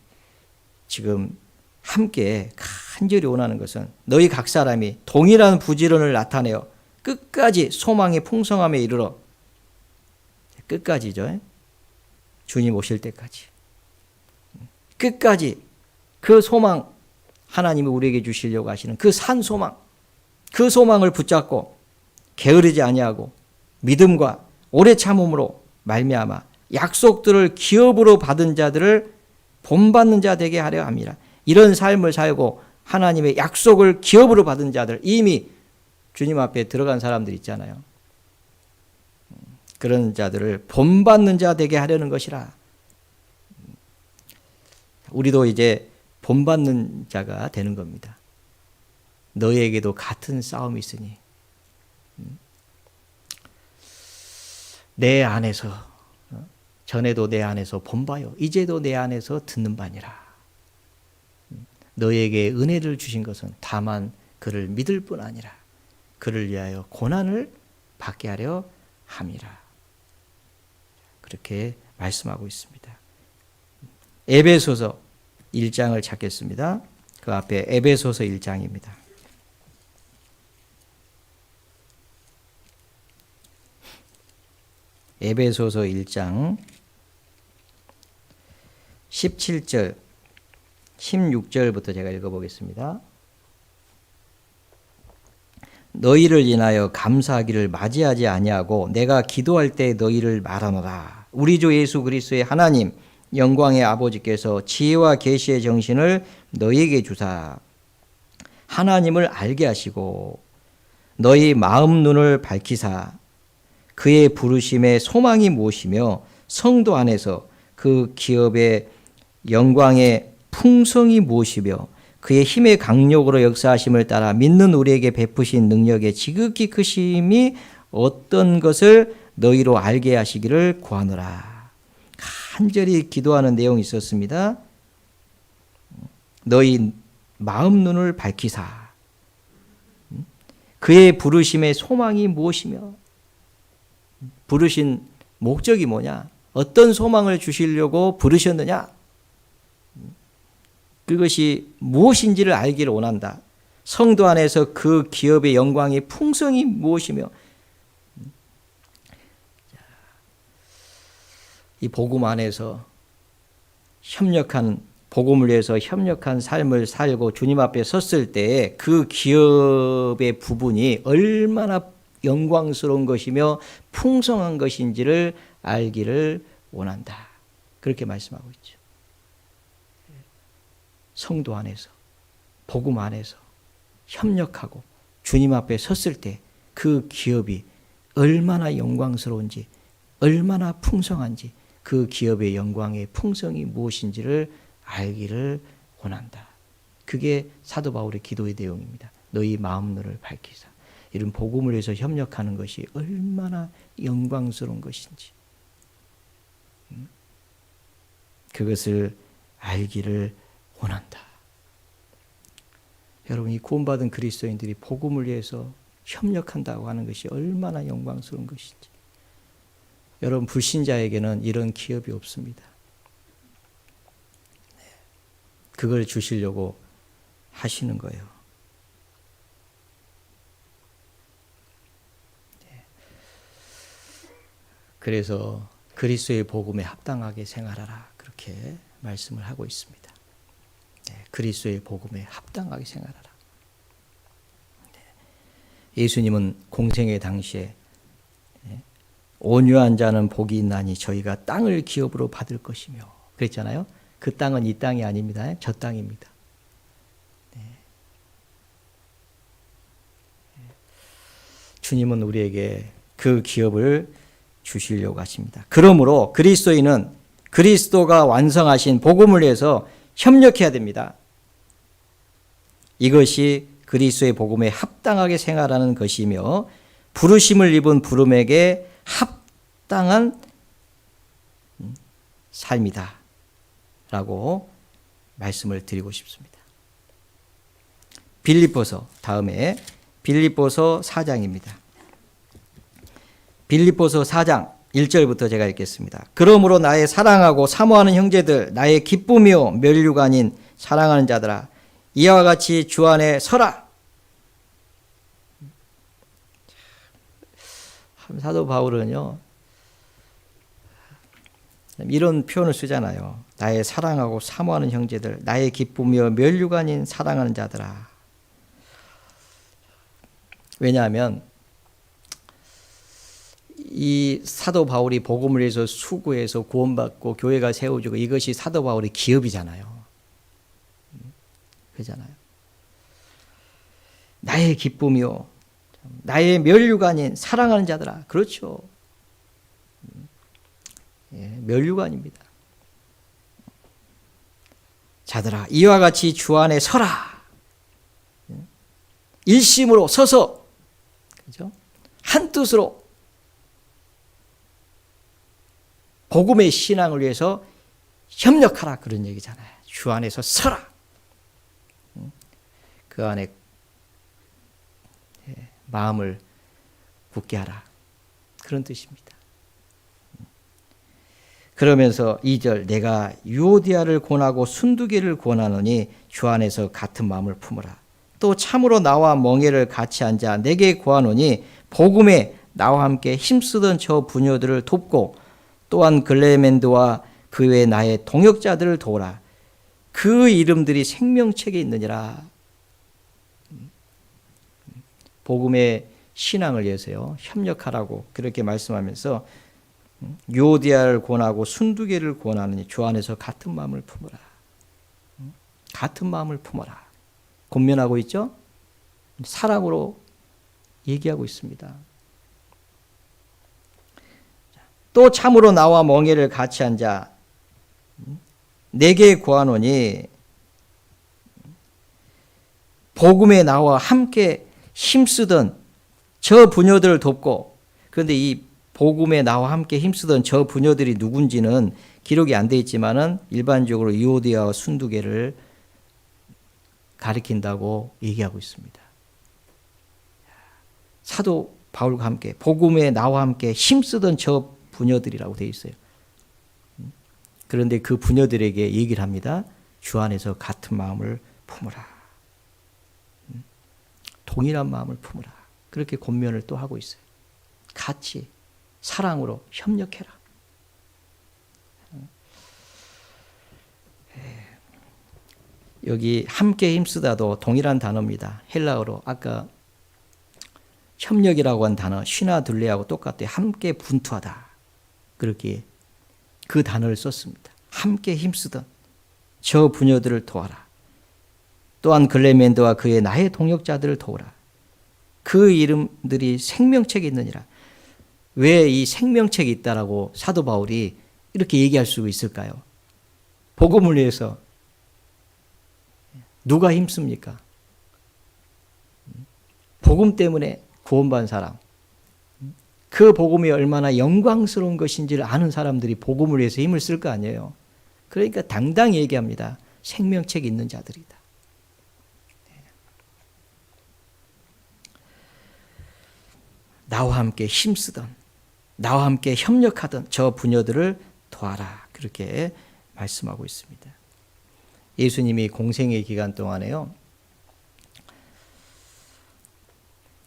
지금 함께 간절히 원하는 것은 너희 각 사람이 동일한 부지런을 나타내어 끝까지 소망의 풍성함에 이르러 끝까지죠. 주님 오실 때까지 끝까지 그 소망 하나님이 우리에게 주시려고 하시는 그 산 소망 그 소망을 붙잡고 게으르지 아니하고 믿음과 오래 참음으로 말미암아 약속들을 기업으로 받은 자들을 본받는 자 되게 하려 함이라. 이런 삶을 살고 하나님의 약속을 기업으로 받은 자들 이미 주님 앞에 들어간 사람들 있잖아요. 그런 자들을 본받는 자 되게 하려는 것이라. 우리도 이제 본받는 자가 되는 겁니다. 너희에게도 같은 싸움이 있으니 내 안에서 전에도 내 안에서 본바요 이제도 내 안에서 듣는 바니라. 너희에게 은혜를 주신 것은 다만 그를 믿을 뿐 아니라 그를 위하여 고난을 받게 하려 함이라. 그렇게 말씀하고 있습니다. 에베소서 1장을 찾겠습니다. 그 앞에 에베소서 1장입니다. 에베소서 1장 17절 16절부터 제가 읽어보겠습니다. 너희를 인하여 감사하기를 맞이하지 아니하고 내가 기도할 때 너희를 말하노라. 우리 주 예수 그리스도의 하나님 영광의 아버지께서 지혜와 계시의 정신을 너희에게 주사 하나님을 알게 하시고 너희 마음 눈을 밝히사 그의 부르심의 소망이 무엇이며 성도 안에서 그 기업의 영광의 풍성이 무엇이며 그의 힘의 강력으로 역사하심을 따라 믿는 우리에게 베푸신 능력의 지극히 크심이 어떤 것을 너희로 알게 하시기를 구하노라. 간절히 기도하는 내용이 있었습니다. 너희 마음 눈을 밝히사 그의 부르심의 소망이 무엇이며 부르신 목적이 뭐냐? 어떤 소망을 주시려고 부르셨느냐? 그것이 무엇인지를 알기를 원한다. 성도 안에서 그 기업의 영광의 풍성이 무엇이며 이 복음 안에서 협력한 복음을 위해서 협력한 삶을 살고 주님 앞에 섰을 때 그 기업의 부분이 얼마나 영광스러운 것이며 풍성한 것인지를 알기를 원한다. 그렇게 말씀하고 있죠. 성도 안에서 복음 안에서 협력하고 주님 앞에 섰을 때 그 기업이 얼마나 영광스러운지 얼마나 풍성한지 그 기업의 영광의 풍성이 무엇인지를 알기를 원한다. 그게 사도 바울의 기도의 내용입니다. 너희 마음 눈을 밝히사. 이런 복음을 위해서 협력하는 것이 얼마나 영광스러운 것인지 그것을 알기를 원한다. 여러분, 이 구원받은 그리스도인들이 복음을 위해서 협력한다고 하는 것이 얼마나 영광스러운 것인지. 여러분, 불신자에게는 이런 기업이 없습니다. 그걸 주시려고 하시는 거예요. 그래서 그리스도의 복음에 합당하게 생활하라, 그렇게 말씀을 하고 있습니다. 그리스도의 복음에 합당하게 생활하라. 예수님은 공생의 당시에 온유한 자는 복이 있나니 저희가 땅을 기업으로 받을 것이며 그랬잖아요. 그 땅은 이 땅이 아닙니다. 저 땅입니다. 주님은 우리에게 그 기업을 주시려고 하십니다. 그러므로 그리스도인은 그리스도가 완성하신 복음을 위해서 협력해야 됩니다. 이것이 그리스도의 복음에 합당하게 생활하는 것이며 부르심을 입은 부름에게 합당한 삶이다 라고 말씀을 드리고 싶습니다. 빌립보서, 다음에 빌립보서 4장입니다. 빌립보서 4장 1절부터 제가 읽겠습니다. 그러므로 나의 사랑하고 사모하는 형제들, 나의 기쁨이요 멸류가 아닌 사랑하는 자들아, 이와 같이 주 안에 서라. 사도 바울은요, 이런 표현을 쓰잖아요. 나의 사랑하고 사모하는 형제들, 나의 기쁨이요 멸류가 아닌 사랑하는 자들아. 왜냐하면 이 사도 바울이 복음을 위해서 수고해서 구원받고 교회가 세워지고 이것이 사도 바울의 기업이잖아요. 그렇잖아요. 나의 기쁨이요 나의 멸류가 아닌 사랑하는 자들아. 그렇죠. 멸류가 아닙니다. 자들아, 이와 같이 주 안에 서라. 일심으로 서서, 그죠? 한 뜻으로 복음의 신앙을 위해서 협력하라, 그런 얘기잖아요. 주 안에서 서라. 그 안에 마음을 굳게 하라, 그런 뜻입니다. 그러면서 2절, 내가 유오디아를 권하고 순두개를 권하노니 주 안에서 같은 마음을 품으라. 또 참으로 나와 멍에를 같이 앉아 내게 구하노니 복음에 나와 함께 힘쓰던 저 부녀들을 돕고 또한 글레멘드와 그 외 나의 동역자들을 도우라. 그 이름들이 생명책에 있느니라. 복음의 신앙을 위해서요, 협력하라고 그렇게 말씀하면서 유오디아를 권하고 순두개를 권하느니 주 안에서 같은 마음을 품어라. 같은 마음을 품어라. 권면하고 있죠? 사랑으로 얘기하고 있습니다. 또 참으로 나와 멍에를 같이 앉아 내게 구하노니 복음에 나와 함께 힘쓰던 저 부녀들을 돕고, 그런데 이 복음에 나와 함께 힘쓰던 저 부녀들이 누군지는 기록이 안 돼 있지만은 일반적으로 유오디아와 순두개를 가리킨다고 얘기하고 있습니다. 사도 바울과 함께 복음에 나와 함께 힘쓰던 저 부녀들이라고 되어 있어요. 그런데 그 부녀들에게 얘기를 합니다. 주 안에서 같은 마음을 품으라. 동일한 마음을 품으라. 그렇게 권면을 또 하고 있어요. 같이 사랑으로 협력해라. 여기 함께 힘쓰다도 동일한 단어입니다. 헬라어로 아까 협력이라고 한 단어 쉬나둘레하고 똑같아요. 함께 분투하다. 그렇게 그 단어를 썼습니다. 함께 힘쓰던 저 부녀들을 도와라. 또한 글레멘드와 그의 나의 동역자들을 도우라. 그 이름들이 생명책에 있느니라. 왜 이 생명책이 있다라고 사도 바울이 이렇게 얘기할 수 있을까요? 복음을 위해서 누가 힘씁니까? 복음 때문에 구원받은 사람, 그 복음이 얼마나 영광스러운 것인지를 아는 사람들이 복음을 위해서 힘을 쓸 거 아니에요. 그러니까 당당히 얘기합니다. 생명책 있는 자들이다. 나와 함께 힘쓰던, 나와 함께 협력하던 저 부녀들을 도와라. 그렇게 말씀하고 있습니다. 예수님이 공생의 기간 동안에요,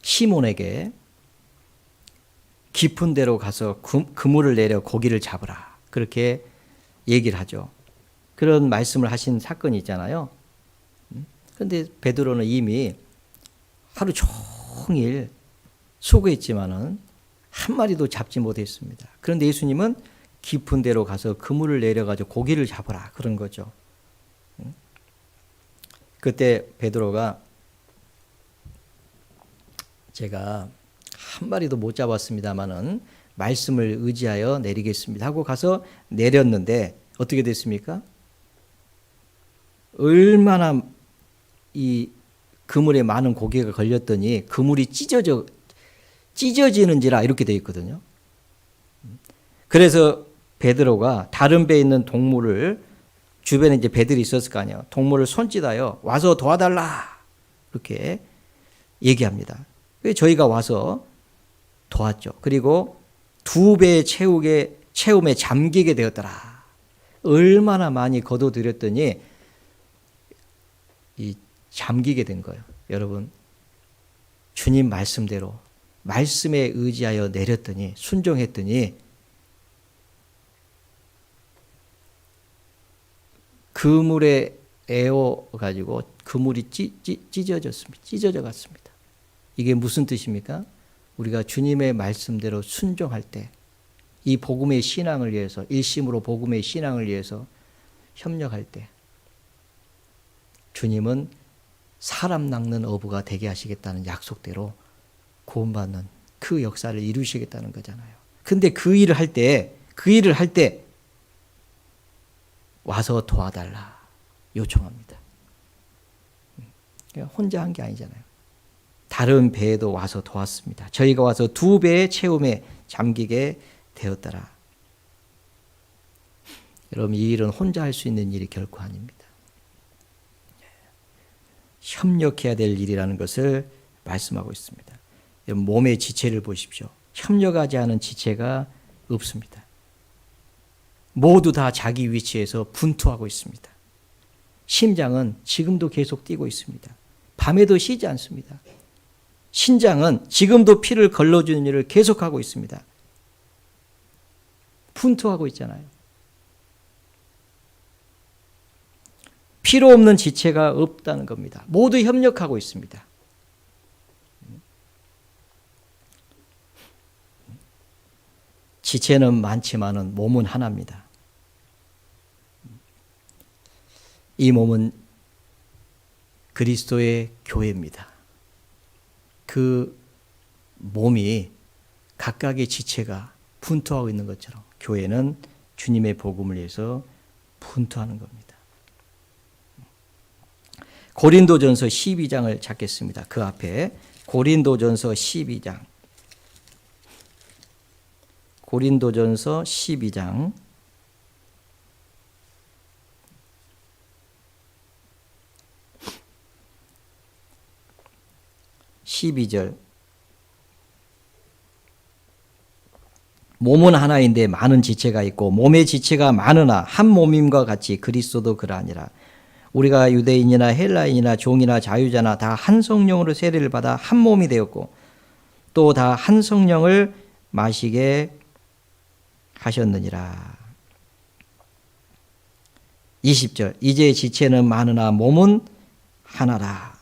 시몬에게 깊은 데로 가서 그물을 내려 고기를 잡으라. 그렇게 얘기를 하죠. 그런 말씀을 하신 사건이 있잖아요. 그런데 베드로는 이미 하루 종일 수고했지만은 한 마리도 잡지 못했습니다. 그런데 예수님은 깊은 데로 가서 그물을 내려가지고 고기를 잡으라. 그런 거죠. 그때 베드로가 제가 한 마리도 못 잡았습니다마는 말씀을 의지하여 내리겠습니다 하고 가서 내렸는데 어떻게 됐습니까? 얼마나 이 그물에 많은 고기가 걸렸더니 그물이 찢어지는지라 이렇게 되어 있거든요. 그래서 베드로가 다른 배에 있는 동물을, 주변에 이제 배들이 있었을 거 아니에요. 동물을 손짓하여 와서 도와달라 이렇게 얘기합니다. 저희가 와서 도왔죠. 그리고 2배의 채움에 잠기게 되었더라. 얼마나 많이 거둬들였더니 잠기게 된 거예요. 여러분, 주님 말씀대로 말씀에 의지하여 내렸더니, 순종했더니 그물에 에워가지고 그물이 찢어져 갔습니다. 이게 무슨 뜻입니까? 우리가 주님의 말씀대로 순종할 때, 이 복음의 신앙을 위해서, 일심으로 복음의 신앙을 위해서 협력할 때 주님은 사람 낚는 어부가 되게 하시겠다는 약속대로 구원받는 그 역사를 이루시겠다는 거잖아요. 근데 그 일을 할 때 와서 도와달라 요청합니다. 혼자 한 게 아니잖아요. 다른 배에도 와서 도왔습니다. 저희가 와서 2배의 채움에 잠기게 되었더라. 여러분, 이 일은 혼자 할 수 있는 일이 결코 아닙니다. 협력해야 될 일이라는 것을 말씀하고 있습니다. 여러분, 몸의 지체를 보십시오. 협력하지 않은 지체가 없습니다. 모두 다 자기 위치에서 분투하고 있습니다. 심장은 지금도 계속 뛰고 있습니다. 밤에도 쉬지 않습니다. 신장은 지금도 피를 걸러주는 일을 계속하고 있습니다. 분투하고 있잖아요. 필요 없는 지체가 없다는 겁니다. 모두 협력하고 있습니다. 지체는 많지만은 몸은 하나입니다. 이 몸은 그리스도의 교회입니다. 그 몸이 각각의 지체가 분투하고 있는 것처럼 교회는 주님의 복음을 위해서 분투하는 겁니다. 고린도전서 12장을 찾겠습니다. 그 앞에 고린도전서 12장. 고린도전서 12장 12절. 몸은 하나인데 많은 지체가 있고 몸의 지체가 많으나 한 몸임과 같이 그리스도도 그러하니라. 우리가 유대인이나 헬라인이나 종이나 자유자나 다 한 성령으로 세례를 받아 한 몸이 되었고 또 다 한 성령을 마시게 하셨느니라. 20절. 이제 지체는 많으나 몸은 하나라.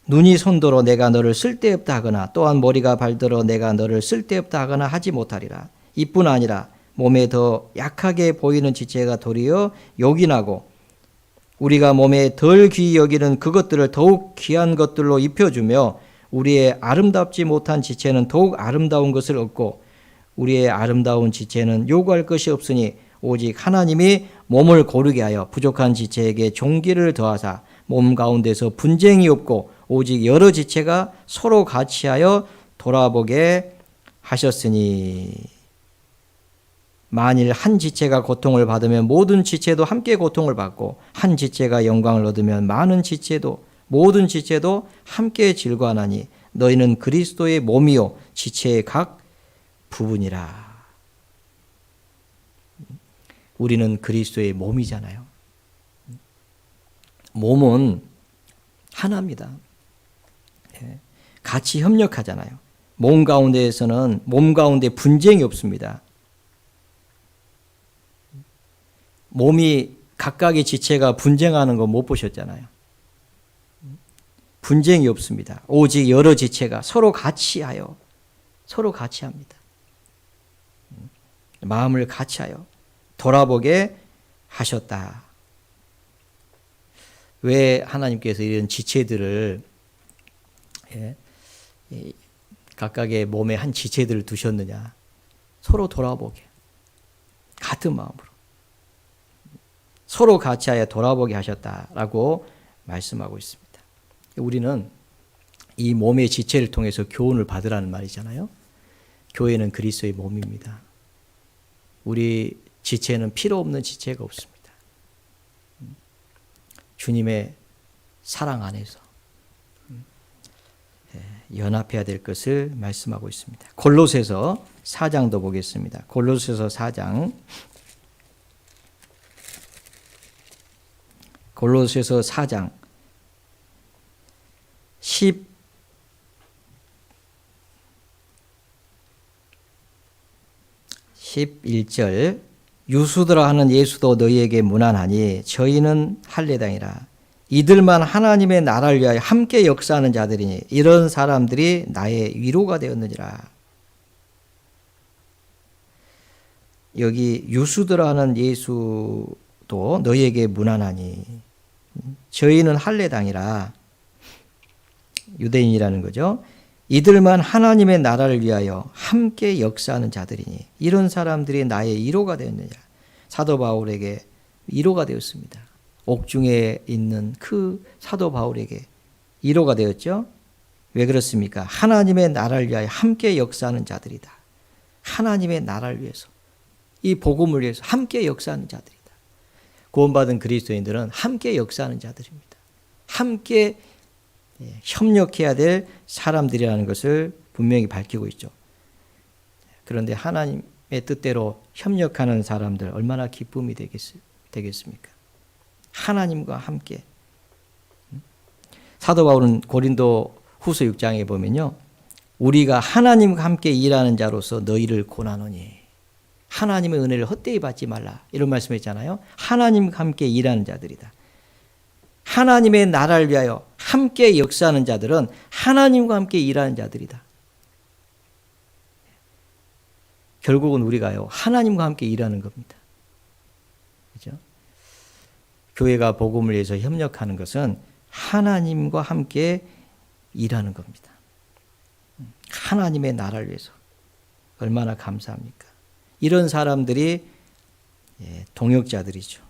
눈이 손들어 내가 너를 쓸데없다 하거나 또한 머리가 발들어 내가 너를 쓸데없다 하거나 하지 못하리라. 이뿐 아니라 몸에 더 약하게 보이는 지체가 도리어 요긴하고 우리가 몸에 덜 귀히 여기는 그것들을 더욱 귀한 것들로 입혀주며 우리의 아름답지 못한 지체는 더욱 아름다운 것을 얻고 우리의 아름다운 지체는 요구할 것이 없으니 오직 하나님이 몸을 고르게 하여 부족한 지체에게 종기를 더하사 몸 가운데서 분쟁이 없고 오직 여러 지체가 서로 같이하여 돌아보게 하셨으니. 만일 한 지체가 고통을 받으면 모든 지체도 함께 고통을 받고 한 지체가 영광을 얻으면 많은 지체도 모든 지체도 함께 즐거워하나니 너희는 그리스도의 몸이요 지체의 각 부분이라. 우리는 그리스도의 몸이잖아요. 몸은 하나입니다. 같이 협력하잖아요. 몸 가운데에서는 몸 가운데 분쟁이 없습니다. 몸이 각각의 지체가 분쟁하는 거 못 보셨잖아요. 분쟁이 없습니다. 오직 여러 지체가 서로 같이 하여 서로 같이 합니다. 마음을 같이 하여 돌아보게 하셨다. 왜 하나님께서 이런 지체들을 각각의 몸에 한 지체들을 두셨느냐. 서로 돌아보게. 같은 마음으로. 서로 같이 하여 돌아보게 하셨다라고 말씀하고 있습니다. 우리는 이 몸의 지체를 통해서 교훈을 받으라는 말이잖아요. 교회는 그리스도의 몸입니다. 우리 지체는 필요 없는 지체가 없습니다. 주님의 사랑 안에서 연합해야 될 것을 말씀하고 있습니다. 골로새서 4장도 보겠습니다. 골로새서 4장. 골로새서 4장 11절 유수들아 하는 예수도 너희에게 무난하니 저희는 할례당이라 이들만 하나님의 나라를 위하여 함께 역사하는 자들이니 이런 사람들이 나의 위로가 되었느니라. 여기 유수들아 하는 예수도 너희에게 무난하니 저희는 할례당이라 유대인이라는 거죠. 이들만 하나님의 나라를 위하여 함께 역사하는 자들이니 이런 사람들이 나의 위로가 되었느냐. 사도 바울에게 위로가 되었습니다. 옥중에 있는 그 사도 바울에게 위로가 되었죠. 왜 그렇습니까? 하나님의 나라를 위하여 함께 역사하는 자들이다. 하나님의 나라를 위해서 이 복음을 위해서 함께 역사하는 자들이다. 구원받은 그리스도인들은 함께 역사하는 자들입니다. 함께 협력해야 될 사람들이라는 것을 분명히 밝히고 있죠. 그런데 하나님의 뜻대로 협력하는 사람들 얼마나 기쁨이 되겠습니까? 하나님과 함께. 사도 바울은 고린도 후서 6장에 보면요. 우리가 하나님과 함께 일하는 자로서 너희를 권하노니 하나님의 은혜를 헛되이 받지 말라. 이런 말씀했잖아요. 하나님과 함께 일하는 자들이다. 하나님의 나라를 위하여 함께 역사하는 자들은 하나님과 함께 일하는 자들이다. 결국은 우리가요, 하나님과 함께 일하는 겁니다. 그죠? 교회가 복음을 위해서 협력하는 것은 하나님과 함께 일하는 겁니다. 하나님의 나라를 위해서. 얼마나 감사합니까? 이런 사람들이 동역자들이죠.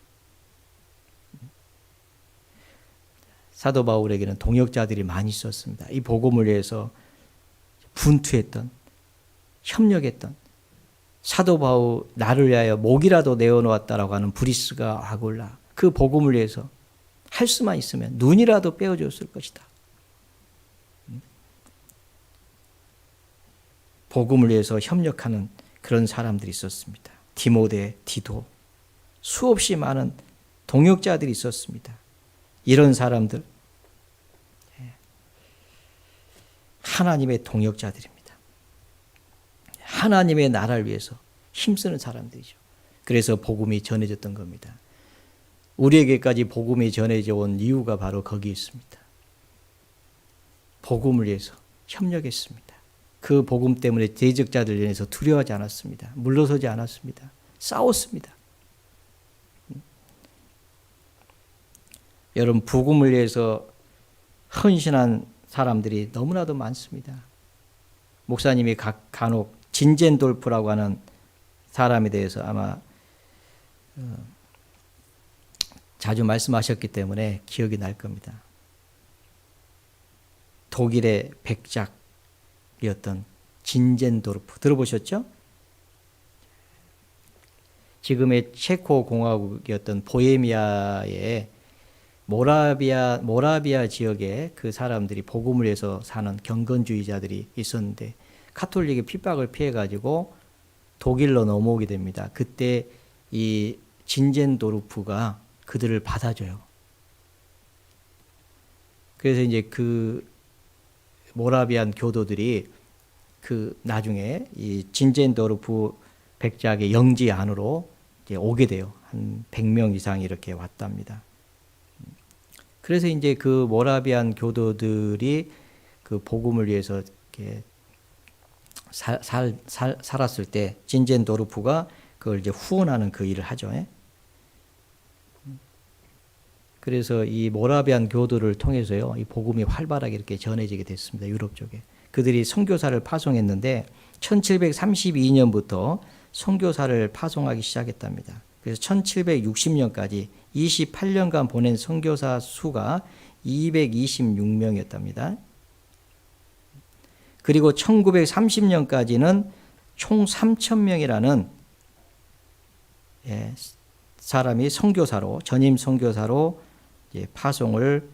사도 바울에게는 동역자들이 많이 있었습니다. 이 복음을 위해서 분투했던, 협력했던, 사도 바울 나를 위하여 목이라도 내어놓았다라고 하는 브리스가 아굴라, 그 복음을 위해서 할 수만 있으면 눈이라도 빼어줬을 것이다. 복음을 위해서 협력하는 그런 사람들이 있었습니다. 디모데, 디도, 수없이 많은 동역자들이 있었습니다. 이런 사람들 하나님의 동역자들입니다. 하나님의 나라를 위해서 힘쓰는 사람들이죠. 그래서 복음이 전해졌던 겁니다. 우리에게까지 복음이 전해져 온 이유가 바로 거기 있습니다. 복음을 위해서 협력했습니다. 그 복음 때문에 대적자들 인해서 두려워하지 않았습니다. 물러서지 않았습니다. 싸웠습니다. 여러분, 복음을 위해서 헌신한 사람들이 너무나도 많습니다. 목사님이 간혹 진젠돌프라고 하는 사람에 대해서 아마 자주 말씀하셨기 때문에 기억이 날 겁니다. 독일의 백작이었던 진젠도르프 들어보셨죠? 지금의 체코 공화국이었던 보헤미아의 모라비아 지역에 그 사람들이 복음을 위해서 사는 경건주의자들이 있었는데 카톨릭의 핍박을 피해 가지고 독일로 넘어오게 됩니다. 그때 이 진젠도르프가 그들을 받아줘요. 그래서 이제 그 모라비안 교도들이 그 나중에 이 진젠도르프 백작의 영지 안으로 이제 오게 돼요. 한 100명 이상이 이렇게 왔답니다. 그래서 이제 그 모라비안 교도들이 그 복음을 위해서 이렇게 살았을 때 진젠도르프가 그걸 이제 후원하는 그 일을 하죠. 그래서 이 모라비안 교도를 통해서요, 이 복음이 활발하게 이렇게 전해지게 됐습니다. 유럽 쪽에. 그들이 선교사를 파송했는데 1732년부터 선교사를 파송하기 시작했답니다. 그래서 1760년까지 28년간 보낸 선교사 수가 226명이었답니다. 그리고 1930년까지는 총 3,000명이라는 사람이 선교사로, 전임 선교사로 파송을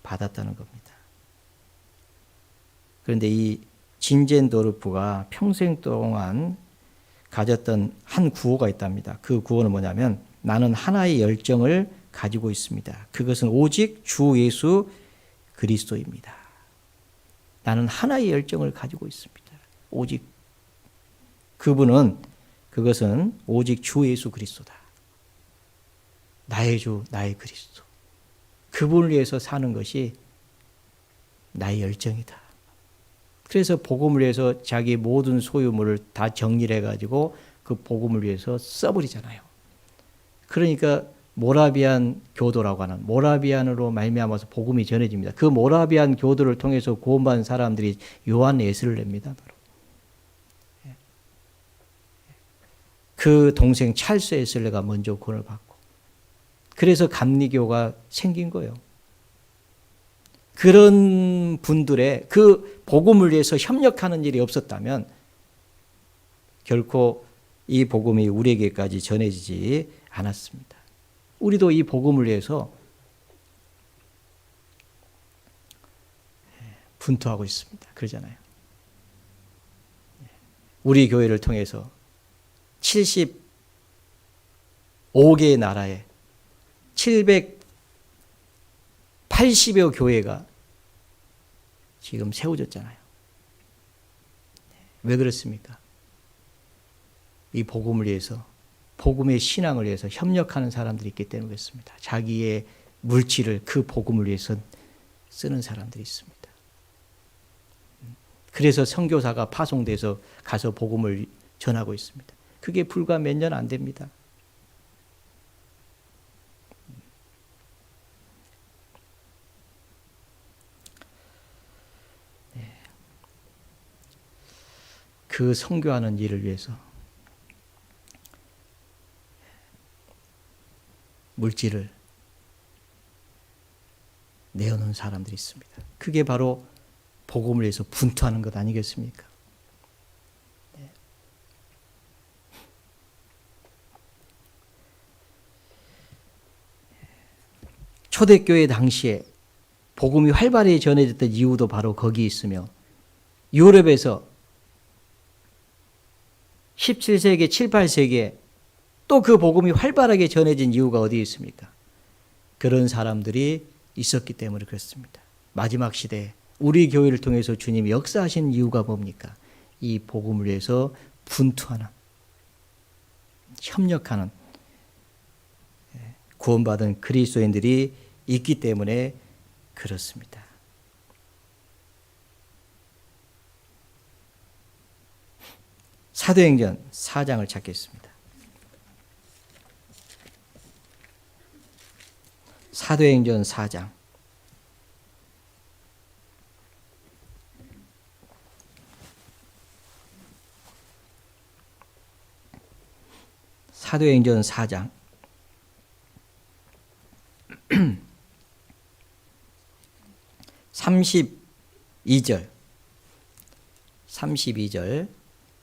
받았다는 겁니다. 그런데 이 진젠도르프가 평생 동안 가졌던 한 구호가 있답니다. 그 구호는 뭐냐면 나는 하나의 열정을 가지고 있습니다. 그것은 오직 주 예수 그리스도입니다. 나는 하나의 열정을 가지고 있습니다. 오직 그것은 오직 주 예수 그리스도다. 나의 주, 나의 그리스도. 그분을 위해서 사는 것이 나의 열정이다. 그래서 복음을 위해서 자기 모든 소유물을 다 정리를 해가지고 그 복음을 위해서 써버리잖아요. 그러니까 모라비안 교도라고 하는 모라비안으로 말미암아서 복음이 전해집니다. 그 모라비안 교도를 통해서 구원받은 사람들이 요한 에슬레입니다. 바로. 그 동생 찰스 에슬레가 먼저 구원을 받고 그래서 감리교가 생긴 거예요. 그런 분들의 그 복음을 위해서 협력하는 일이 없었다면 결코 이 복음이 우리에게까지 전해지지 않았습니다. 우리도 이 복음을 위해서 분투하고 있습니다. 그러잖아요. 우리 교회를 통해서 75개의 나라에 780여 교회가 지금 세워졌잖아요. 왜 그렇습니까? 이 복음을 위해서, 복음의 신앙을 위해서 협력하는 사람들이 있기 때문에 그렇습니다. 자기의 물질을 그 복음을 위해서 쓰는 사람들이 있습니다. 그래서 선교사가 파송돼서 가서 복음을 전하고 있습니다. 그게 불과 몇 년 안 됩니다. 그 선교하는 일을 위해서 물질을 내어놓은 사람들이 있습니다. 그게 바로 복음을 위해서 분투하는 것 아니겠습니까? 초대교회 당시에 복음이 활발히 전해졌던 이유도 바로 거기 있으며 유럽에서 17세기, 7, 8세기에 또 그 복음이 활발하게 전해진 이유가 어디에 있습니까? 그런 사람들이 있었기 때문에 그렇습니다. 마지막 시대에 우리 교회를 통해서 주님이 역사하신 이유가 뭡니까? 이 복음을 위해서 분투하는, 협력하는 구원받은 그리스도인들이 있기 때문에 그렇습니다. 사도행전 4장을 찾겠습니다. 사도행전 4장. 사도행전 4장. 32절.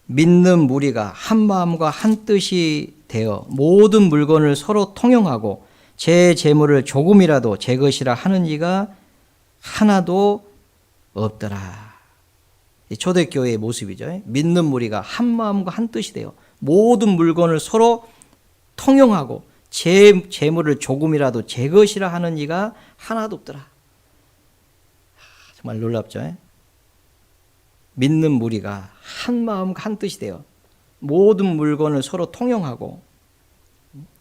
믿는 무리가 한 마음과 한 뜻이 되어 모든 물건을 서로 통용하고 제 재물을 조금이라도 제 것이라 하는 이가 하나도 없더라. 초대교회의 모습이죠. 믿는 무리가 한 마음과 한 뜻이 되어 모든 물건을 서로 통용하고 제 재물을 조금이라도 제 것이라 하는 이가 하나도 없더라. 정말 놀랍죠. 믿는 무리가 한 마음과 한 뜻이 되어 모든 물건을 서로 통용하고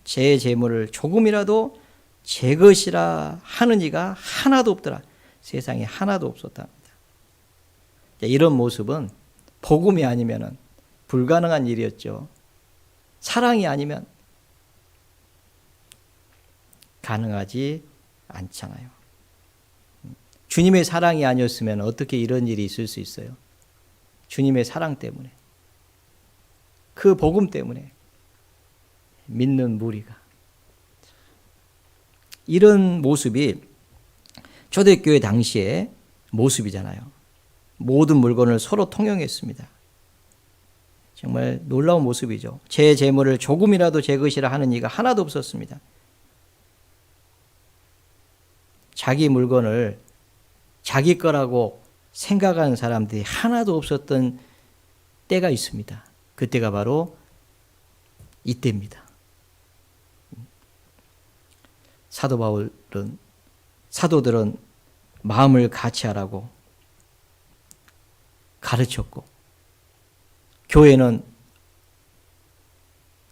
제 재물을 조금이라도 제 것이라 하는 이가 하나도 없더라. 세상에 하나도 없었답니다. 이런 모습은 복음이 아니면 불가능한 일이었죠. 사랑이 아니면 가능하지 않잖아요. 주님의 사랑이 아니었으면 어떻게 이런 일이 있을 수 있어요? 주님의 사랑 때문에, 그 복음 때문에 믿는 무리가. 이런 모습이 초대교회 당시의 모습이잖아요. 모든 물건을 서로 통용했습니다. 정말 놀라운 모습이죠. 제 재물을 조금이라도 제 것이라 하는 이가 하나도 없었습니다. 자기 물건을 자기 거라고 생각하는 사람들이 하나도 없었던 때가 있습니다. 그때가 바로 이때입니다. 사도 바울은, 사도들은 마음을 같이 하라고 가르쳤고, 교회는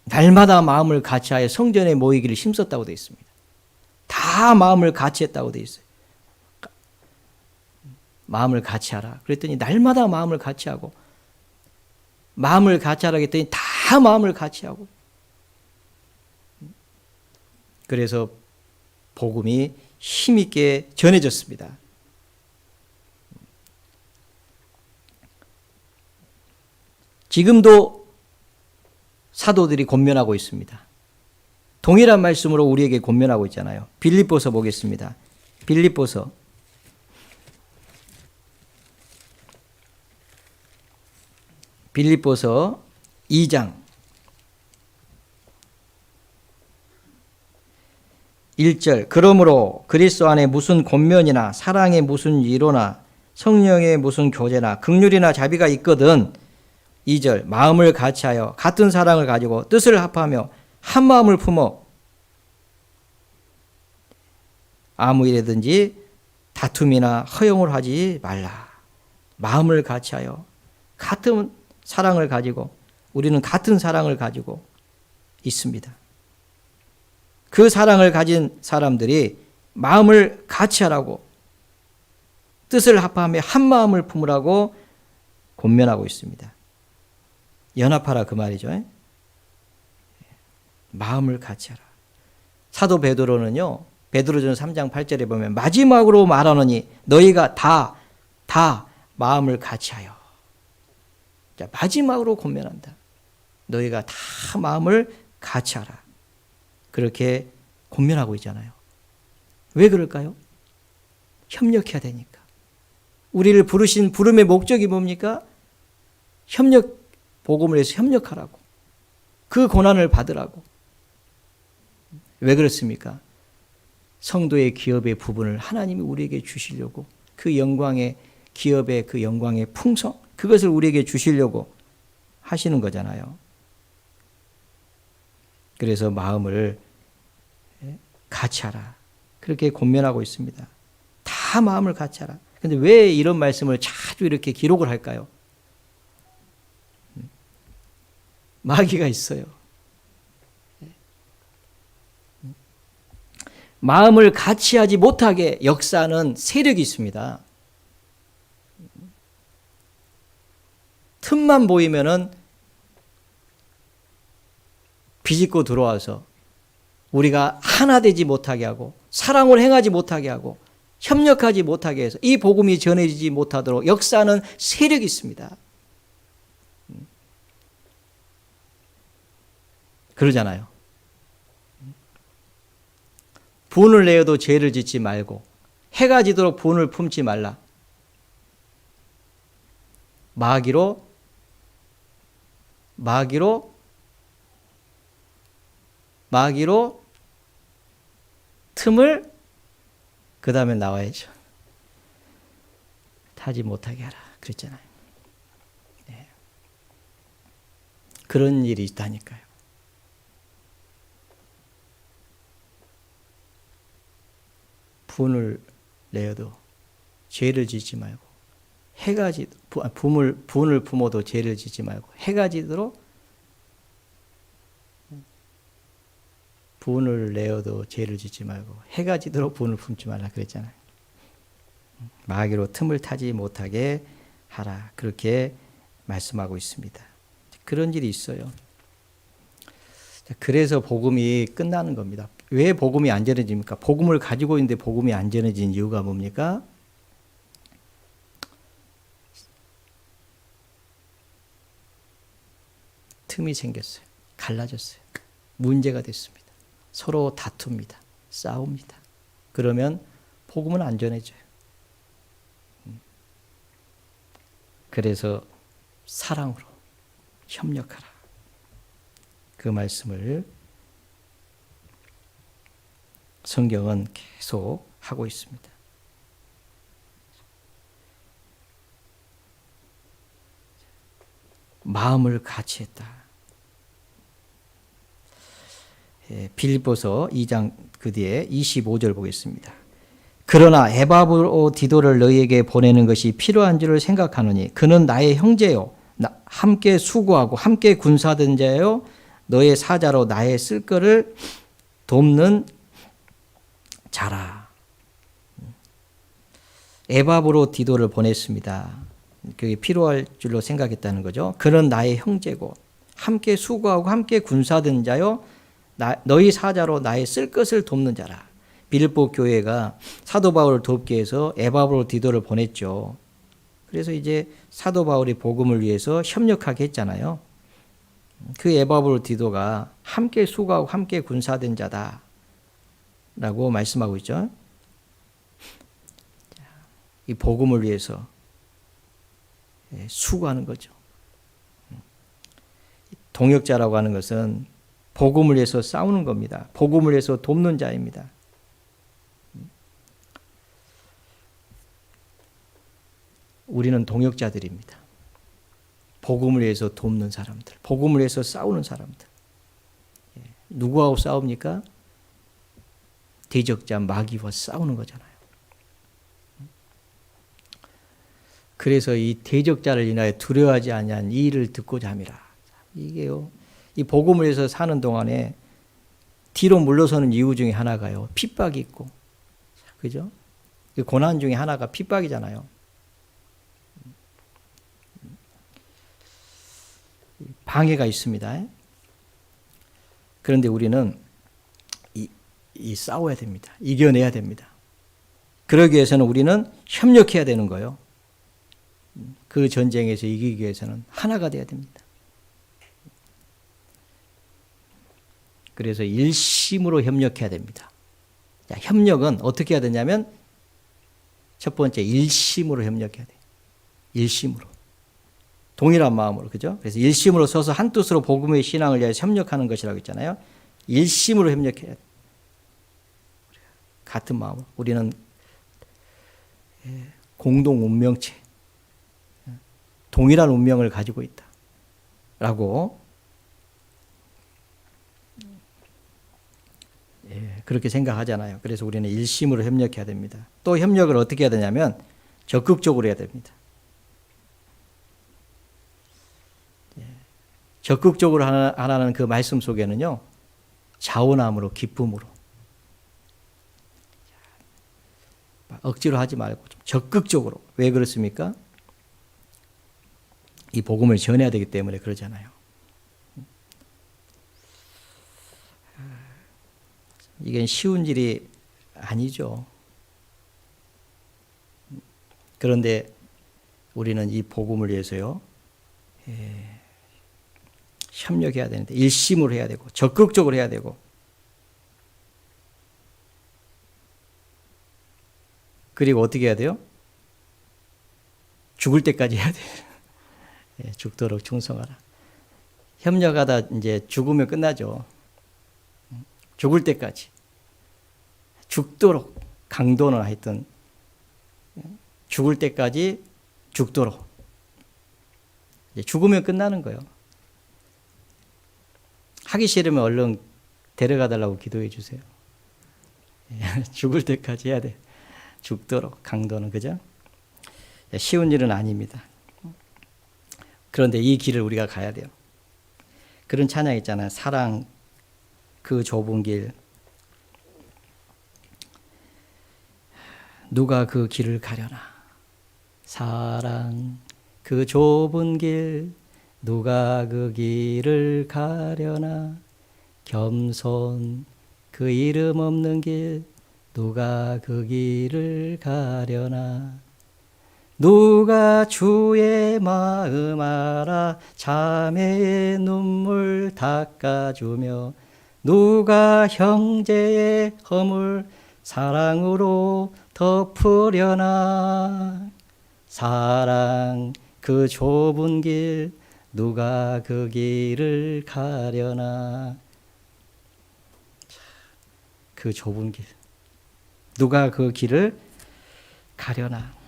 날마다 마음을 같이 하여 성전에 모이기를 힘썼다고 되어 있습니다. 다 마음을 같이 했다고 되어 있어요. 마음을 같이 하라. 그랬더니 날마다 마음을 같이 하고, 마음을 같이 하라 했더니 다 마음을 같이 하고. 그래서 복음이 힘있게 전해졌습니다. 지금도 사도들이 권면하고 있습니다. 동일한 말씀으로 우리에게 권면하고 있잖아요. 빌립보서 보겠습니다. 빌립보서 2장 1절. 그러므로 그리스도 안에 무슨 권면이나 사랑의 무슨 위로나 성령의 무슨 교제나 긍휼이나 자비가 있거든. 2절. 마음을 같이하여 같은 사랑을 가지고 뜻을 합하며 한 마음을 품어 아무 일에든지 다툼이나 허용을 하지 말라. 마음을 같이하여 같은 사랑을 가지고, 우리는 같은 사랑을 가지고 있습니다. 그 사랑을 가진 사람들이 마음을 같이 하라고, 뜻을 합하며 한 마음을 품으라고 권면하고 있습니다. 연합하라 그 말이죠. 마음을 같이 하라. 사도 베드로는요, 베드로전서 3장 8절에 보면 마지막으로 말하노니 너희가 다 마음을 같이 하여. 자, 마지막으로 권면한다. 너희가 다 마음을 같이 하라. 그렇게 권면하고 있잖아요. 왜 그럴까요? 협력해야 되니까. 우리를 부르신 부름의 목적이 뭡니까? 복음을 해서 협력하라고. 그 고난을 받으라고. 왜 그렇습니까? 성도의 기업의 부분을 하나님이 우리에게 주시려고, 그 영광의 기업의 그 영광의 풍성, 그것을 우리에게 주시려고 하시는 거잖아요. 그래서 마음을 같이 하라. 그렇게 권면하고 있습니다. 다 마음을 같이 하라. 그런데 왜 이런 말씀을 자주 이렇게 기록을 할까요? 마귀가 있어요. 마음을 같이 하지 못하게 역사하는 세력이 있습니다. 틈만 보이면은 비집고 들어와서 우리가 하나 되지 못하게 하고, 사랑을 행하지 못하게 하고, 협력하지 못하게 해서 이 복음이 전해지지 못하도록 역사하는 세력이 있습니다. 그러잖아요. 분을 내어도 죄를 짓지 말고 해가 지도록 분을 품지 말라. 마귀로 마귀로 틈을 그 다음에 나와야죠. 타지 못하게 하라 그랬잖아요. 네. 그런 일이 있다니까요. 분을 내어도 죄를 짓지 말고 분을 품어도 죄를 짓지 말고 해가 지도록 분을 내어도 죄를 짓지 말고 해가 지도록 분을 품지 말라 그랬잖아요. 마귀로 틈을 타지 못하게 하라 그렇게 말씀하고 있습니다. 그런 일이 있어요. 그래서 복음이 끝나는 겁니다. 왜 복음이 안 전해집니까? 복음을 가지고 있는데 복음이 안 전해진 이유가 뭡니까? 틈이 생겼어요. 갈라졌어요. 문제가 됐습니다. 서로 다툽니다. 싸웁니다. 그러면 복음은 안 전해져요. 그래서 사랑으로 협력하라. 그 말씀을 성경은 계속 하고 있습니다. 마음을 같이 했다. 빌립보서 2장 그 뒤에 25절 보겠습니다. 그러나 에바브로디도를 너희에게 보내는 것이 필요한 줄을 생각하노니 그는 나의 형제요 함께 수고하고 함께 군사된 자요 너의 사자로 나의 쓸 것을 돕는 자라. 에바브로디도를 보냈습니다. 그게 필요할 줄로 생각했다는 거죠. 그는 나의 형제고 함께 수고하고 함께 군사된 자요 너희 사자로 나의 쓸 것을 돕는 자라. 빌립보 교회가 사도 바울을 돕기 위해서 에바브로디도를 보냈죠. 그래서 이제 사도 바울이 복음을 위해서 협력하게 했잖아요. 그 에바브로디도가 함께 수고하고 함께 군사된 자다라고 말씀하고 있죠. 이 복음을 위해서 수고하는 거죠. 동역자라고 하는 것은 복음을 위해서 싸우는 겁니다. 복음을 위해서 돕는 자입니다. 우리는 동역자들입니다. 복음을 위해서 돕는 사람들, 복음을 위해서 싸우는 사람들. 누구하고 싸웁니까? 대적자 마귀와 싸우는 거잖아요. 그래서 이 대적자를 인하여 두려워하지 아니한 이 일을 듣고자 함이라. 이게요. 이 복음을 위해서 사는 동안에 뒤로 물러서는 이유 중에 하나가요. 핍박이 있고. 그죠? 고난 중에 하나가 핍박이잖아요. 방해가 있습니다. 그런데 우리는 이 싸워야 됩니다. 이겨내야 됩니다. 그러기 위해서는 우리는 협력해야 되는 거예요. 그 전쟁에서 이기기 위해서는 하나가 돼야 됩니다. 그래서 일심으로 협력해야 됩니다. 자, 협력은 어떻게 해야 되냐면 첫 번째 일심으로 협력해야 돼요. 일심으로. 동일한 마음으로. 그죠? 그래서 일심으로 서서 한뜻으로 복음의 신앙을 위해 협력하는 것이라고 했잖아요. 일심으로 협력해야 돼요. 같은 마음으로. 우리는 공동 운명체, 동일한 운명을 가지고 있다. 라고 그렇게 생각하잖아요. 그래서 우리는 일심으로 협력해야 됩니다. 또 협력을 어떻게 해야 되냐면 적극적으로 해야 됩니다. 적극적으로 하라는 그 말씀 속에는요. 자원함으로 기쁨으로 억지로 하지 말고 좀 적극적으로. 왜 그렇습니까? 이 복음을 전해야 되기 때문에 그러잖아요. 이게 쉬운 일이 아니죠. 그런데 우리는 이 복음을 위해서요. 협력해야 되는데 일심으로 해야 되고 적극적으로 해야 되고 그리고 어떻게 해야 돼요? 죽을 때까지 해야 돼요. 죽도록 충성하라. 협력하다 이제 죽으면 끝나죠. 죽을 때까지. 죽도록 강도는 하여튼 죽을 때까지 죽도록. 이제 죽으면 끝나는 거예요. 하기 싫으면 얼른 데려가 달라고 기도해 주세요. 죽을 때까지 해야 돼. 죽도록 강도는, 그죠? 쉬운 일은 아닙니다. 그런데 이 길을 우리가 가야 돼요. 그런 찬양 있잖아요. 사랑 그 좁은 길. 누가 그 길을 가려나. 사랑 그 좁은 길 누가 그 길을 가려나. 겸손 그 이름 없는 길 누가 그 길을 가려나. 누가 주의 마음 알아 자매의 눈물 닦아주며 누가 형제의 허물 사랑으로 덮으려나. 사랑 그 좁은 길 누가 그 길을 가려나. 그 좁은 길 누가 그 길을 가려나.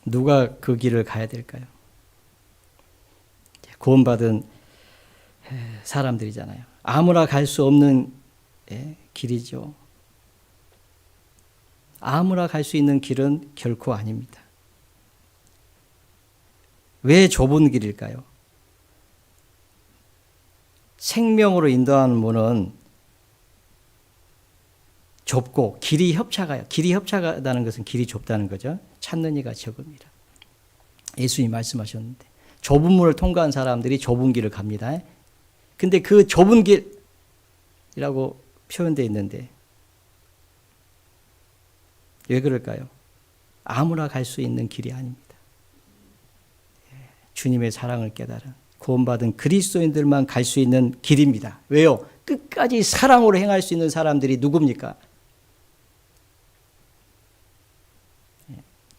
누가 그 길을 가야 될까요? 구원받은 사람들이잖아요. 아무나 갈 수 없는 길이죠. 아무나 갈 수 있는 길은 결코 아닙니다. 왜 좁은 길일까요? 생명으로 인도하는 문은 좁고 길이 협착해요. 길이 협착하다는 것은 길이 좁다는 거죠. 찾는 이가 적음이라. 예수님이 말씀하셨는데 좁은 문을 통과한 사람들이 좁은 길을 갑니다. 근데 그 좁은 길이라고 표현되어 있는데 왜 그럴까요? 아무나 갈 수 있는 길이 아닙니다. 주님의 사랑을 깨달은 구원받은 그리스도인들만 갈 수 있는 길입니다. 왜요? 끝까지 사랑으로 행할 수 있는 사람들이 누굽니까?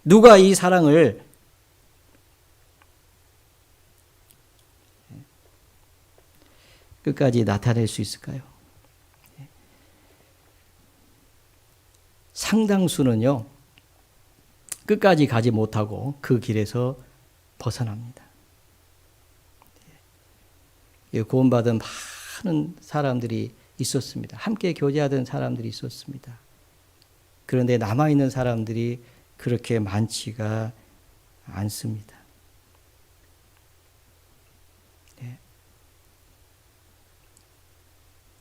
누가 이 사랑을 끝까지 나타낼 수 있을까요? 상당수는요, 끝까지 가지 못하고 그 길에서 벗어납니다. 구원받은 많은 사람들이 있었습니다. 함께 교제하던 사람들이 있었습니다. 그런데 남아있는 사람들이 그렇게 많지가 않습니다.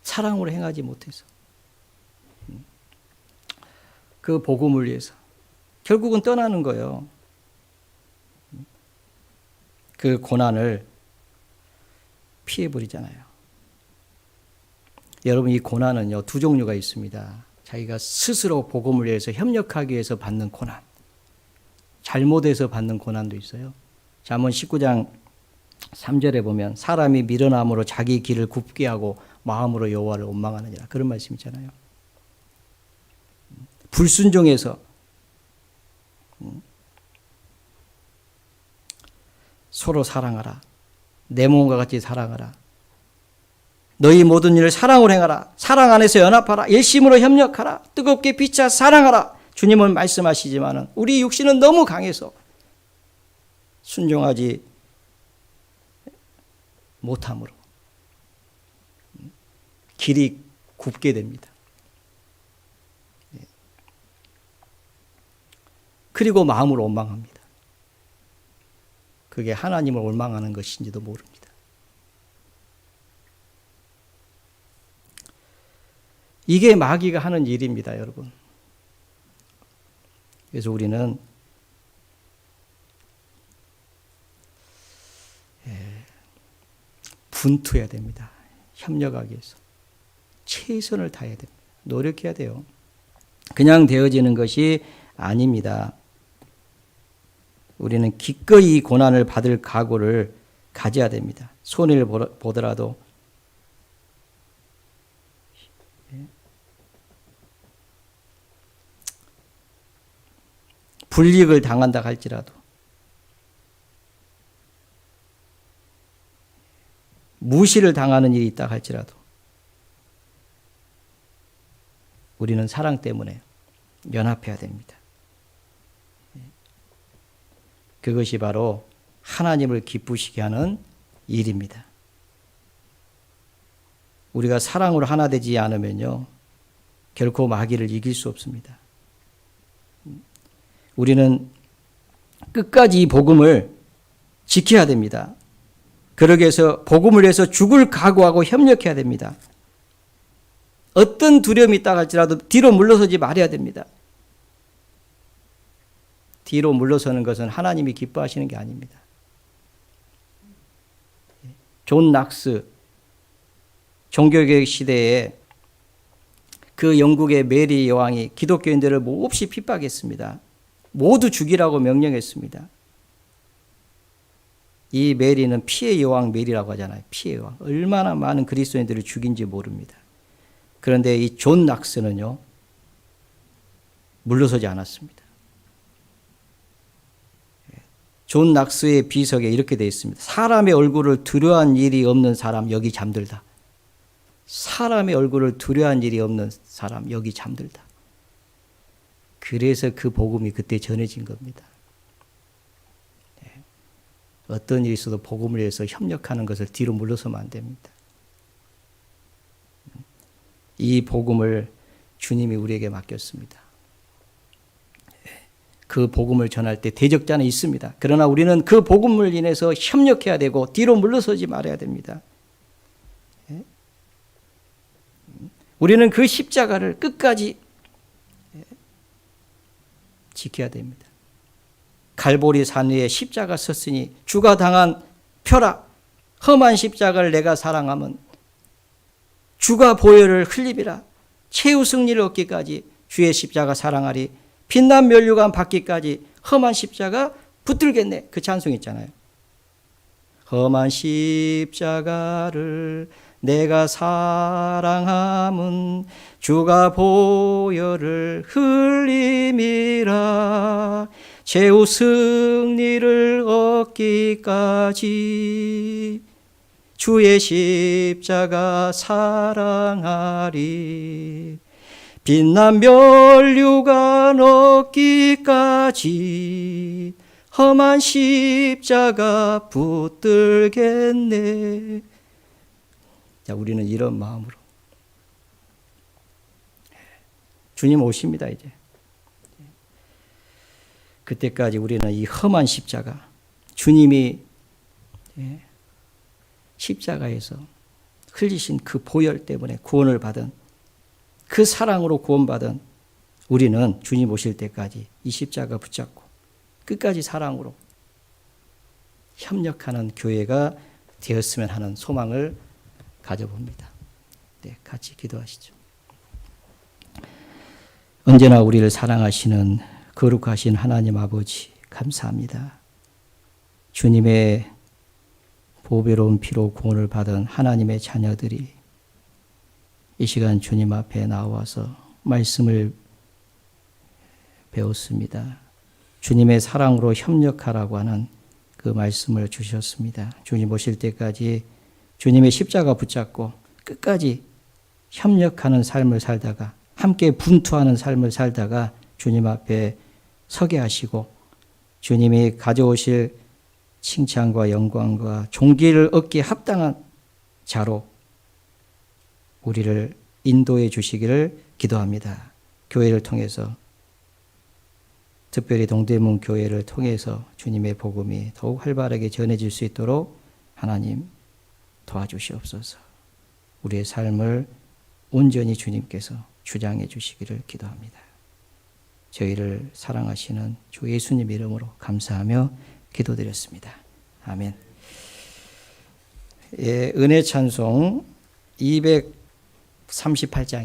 사랑으로 행하지 못해서 그 복음을 위해서 결국은 떠나는 거예요. 그 고난을 피해버리잖아요. 여러분, 이 고난은요, 두 종류가 있습니다. 자기가 스스로 복음을 위해서 협력하기 위해서 받는 고난, 잘못해서 받는 고난도 있어요. 잠언 19장 3절에 보면 사람이 미련함으로 자기 길을 굽게 하고 마음으로 여호와를 원망하느니라, 그런 말씀 있잖아요. 불순종해서 서로 사랑하라. 내 몸과 같이 사랑하라. 너희 모든 일을 사랑으로 행하라. 사랑 안에서 연합하라. 일심으로 협력하라. 뜨겁게 비차 사랑하라. 주님은 말씀하시지만 우리 육신은 너무 강해서 순종하지 못함으로 길이 굽게 됩니다. 그리고 마음으로 원망합니다. 그게 하나님을 원망하는 것인지도 모릅니다. 이게 마귀가 하는 일입니다, 여러분. 그래서 우리는 분투해야 됩니다. 협력하기 위해서. 최선을 다해야 됩니다. 노력해야 돼요. 그냥 되어지는 것이 아닙니다. 우리는 기꺼이 고난을 받을 각오를 가져야 됩니다. 손해를 보더라도 불이익을 당한다 할지라도 무시를 당하는 일이 있다 할지라도 우리는 사랑 때문에 연합해야 됩니다. 그것이 바로 하나님을 기쁘시게 하는 일입니다. 우리가 사랑으로 하나 되지 않으면요, 결코 마귀를 이길 수 없습니다. 우리는 끝까지 이 복음을 지켜야 됩니다. 그러기 위해서 복음을 위해서 죽을 각오하고 협력해야 됩니다. 어떤 두려움이 있다 할지라도 뒤로 물러서지 말아야 됩니다. 뒤로 물러서는 것은 하나님이 기뻐하시는 게 아닙니다. 존 낙스, 종교개혁 시대에 그 영국의 메리 여왕이 기독교인들을 몹시 핍박했습니다. 모두 죽이라고 명령했습니다. 이 메리는 피해 여왕 메리라고 하잖아요. 피해 여왕. 얼마나 많은 그리스도인들을 죽인지 모릅니다. 그런데 이 존 낙스는요, 물러서지 않았습니다. 존 낙스의 비석에 이렇게 되어 있습니다. 사람의 얼굴을 두려워한 일이 없는 사람 여기 잠들다. 사람의 얼굴을 두려워한 일이 없는 사람 여기 잠들다. 그래서 그 복음이 그때 전해진 겁니다. 어떤 일이 있어도 복음을 위해서 협력하는 것을 뒤로 물러서면 안 됩니다. 이 복음을 주님이 우리에게 맡겼습니다. 그 복음을 전할 때 대적자는 있습니다. 그러나 우리는 그 복음을 인해서 협력해야 되고 뒤로 물러서지 말아야 됩니다. 우리는 그 십자가를 끝까지 지켜야 됩니다. 갈보리 산 위에 십자가 섰으니 주가 당한 표라 험한 십자가를 내가 사랑하면 주가 보혈을 흘리리라. 최후 승리를 얻기까지 주의 십자가 사랑하리. 빛난 면류관 받기까지 험한 십자가 붙들겠네. 그 찬송 있잖아요. 험한 십자가를 내가 사랑함은 주가 보혈을 흘림이라. 최후 승리를 얻기까지 주의 십자가 사랑하리. 빛난 면류관 얻기까지 험한 십자가 붙들겠네. 자, 우리는 이런 마음으로 주님 오십니다. 이제 그때까지 우리는 이 험한 십자가, 주님이 십자가에서 흘리신 그 보혈 때문에 구원을 받은, 그 사랑으로 구원받은 우리는 주님 오실 때까지 이 십자가 붙잡고 끝까지 사랑으로 협력하는 교회가 되었으면 하는 소망을 가져봅니다. 네, 같이 기도하시죠. 언제나 우리를 사랑하시는 거룩하신 하나님 아버지, 감사합니다. 주님의 보배로운 피로 구원을 받은 하나님의 자녀들이 이 시간 주님 앞에 나와서 말씀을 배웠습니다. 주님의 사랑으로 협력하라고 하는 그 말씀을 주셨습니다. 주님 오실 때까지 주님의 십자가 붙잡고 끝까지 협력하는 삶을 살다가, 함께 분투하는 삶을 살다가 주님 앞에 서게 하시고, 주님이 가져오실 칭찬과 영광과 존귀를 얻기에 합당한 자로 우리를 인도해 주시기를 기도합니다. 교회를 통해서, 특별히 동대문 교회를 통해서 주님의 복음이 더욱 활발하게 전해질 수 있도록 하나님 도와주시옵소서. 우리의 삶을 온전히 주님께서 주장해 주시기를 기도합니다. 저희를 사랑하시는 주 예수님 이름으로 감사하며 기도드렸습니다. 아멘. 예, 은혜 찬송 238장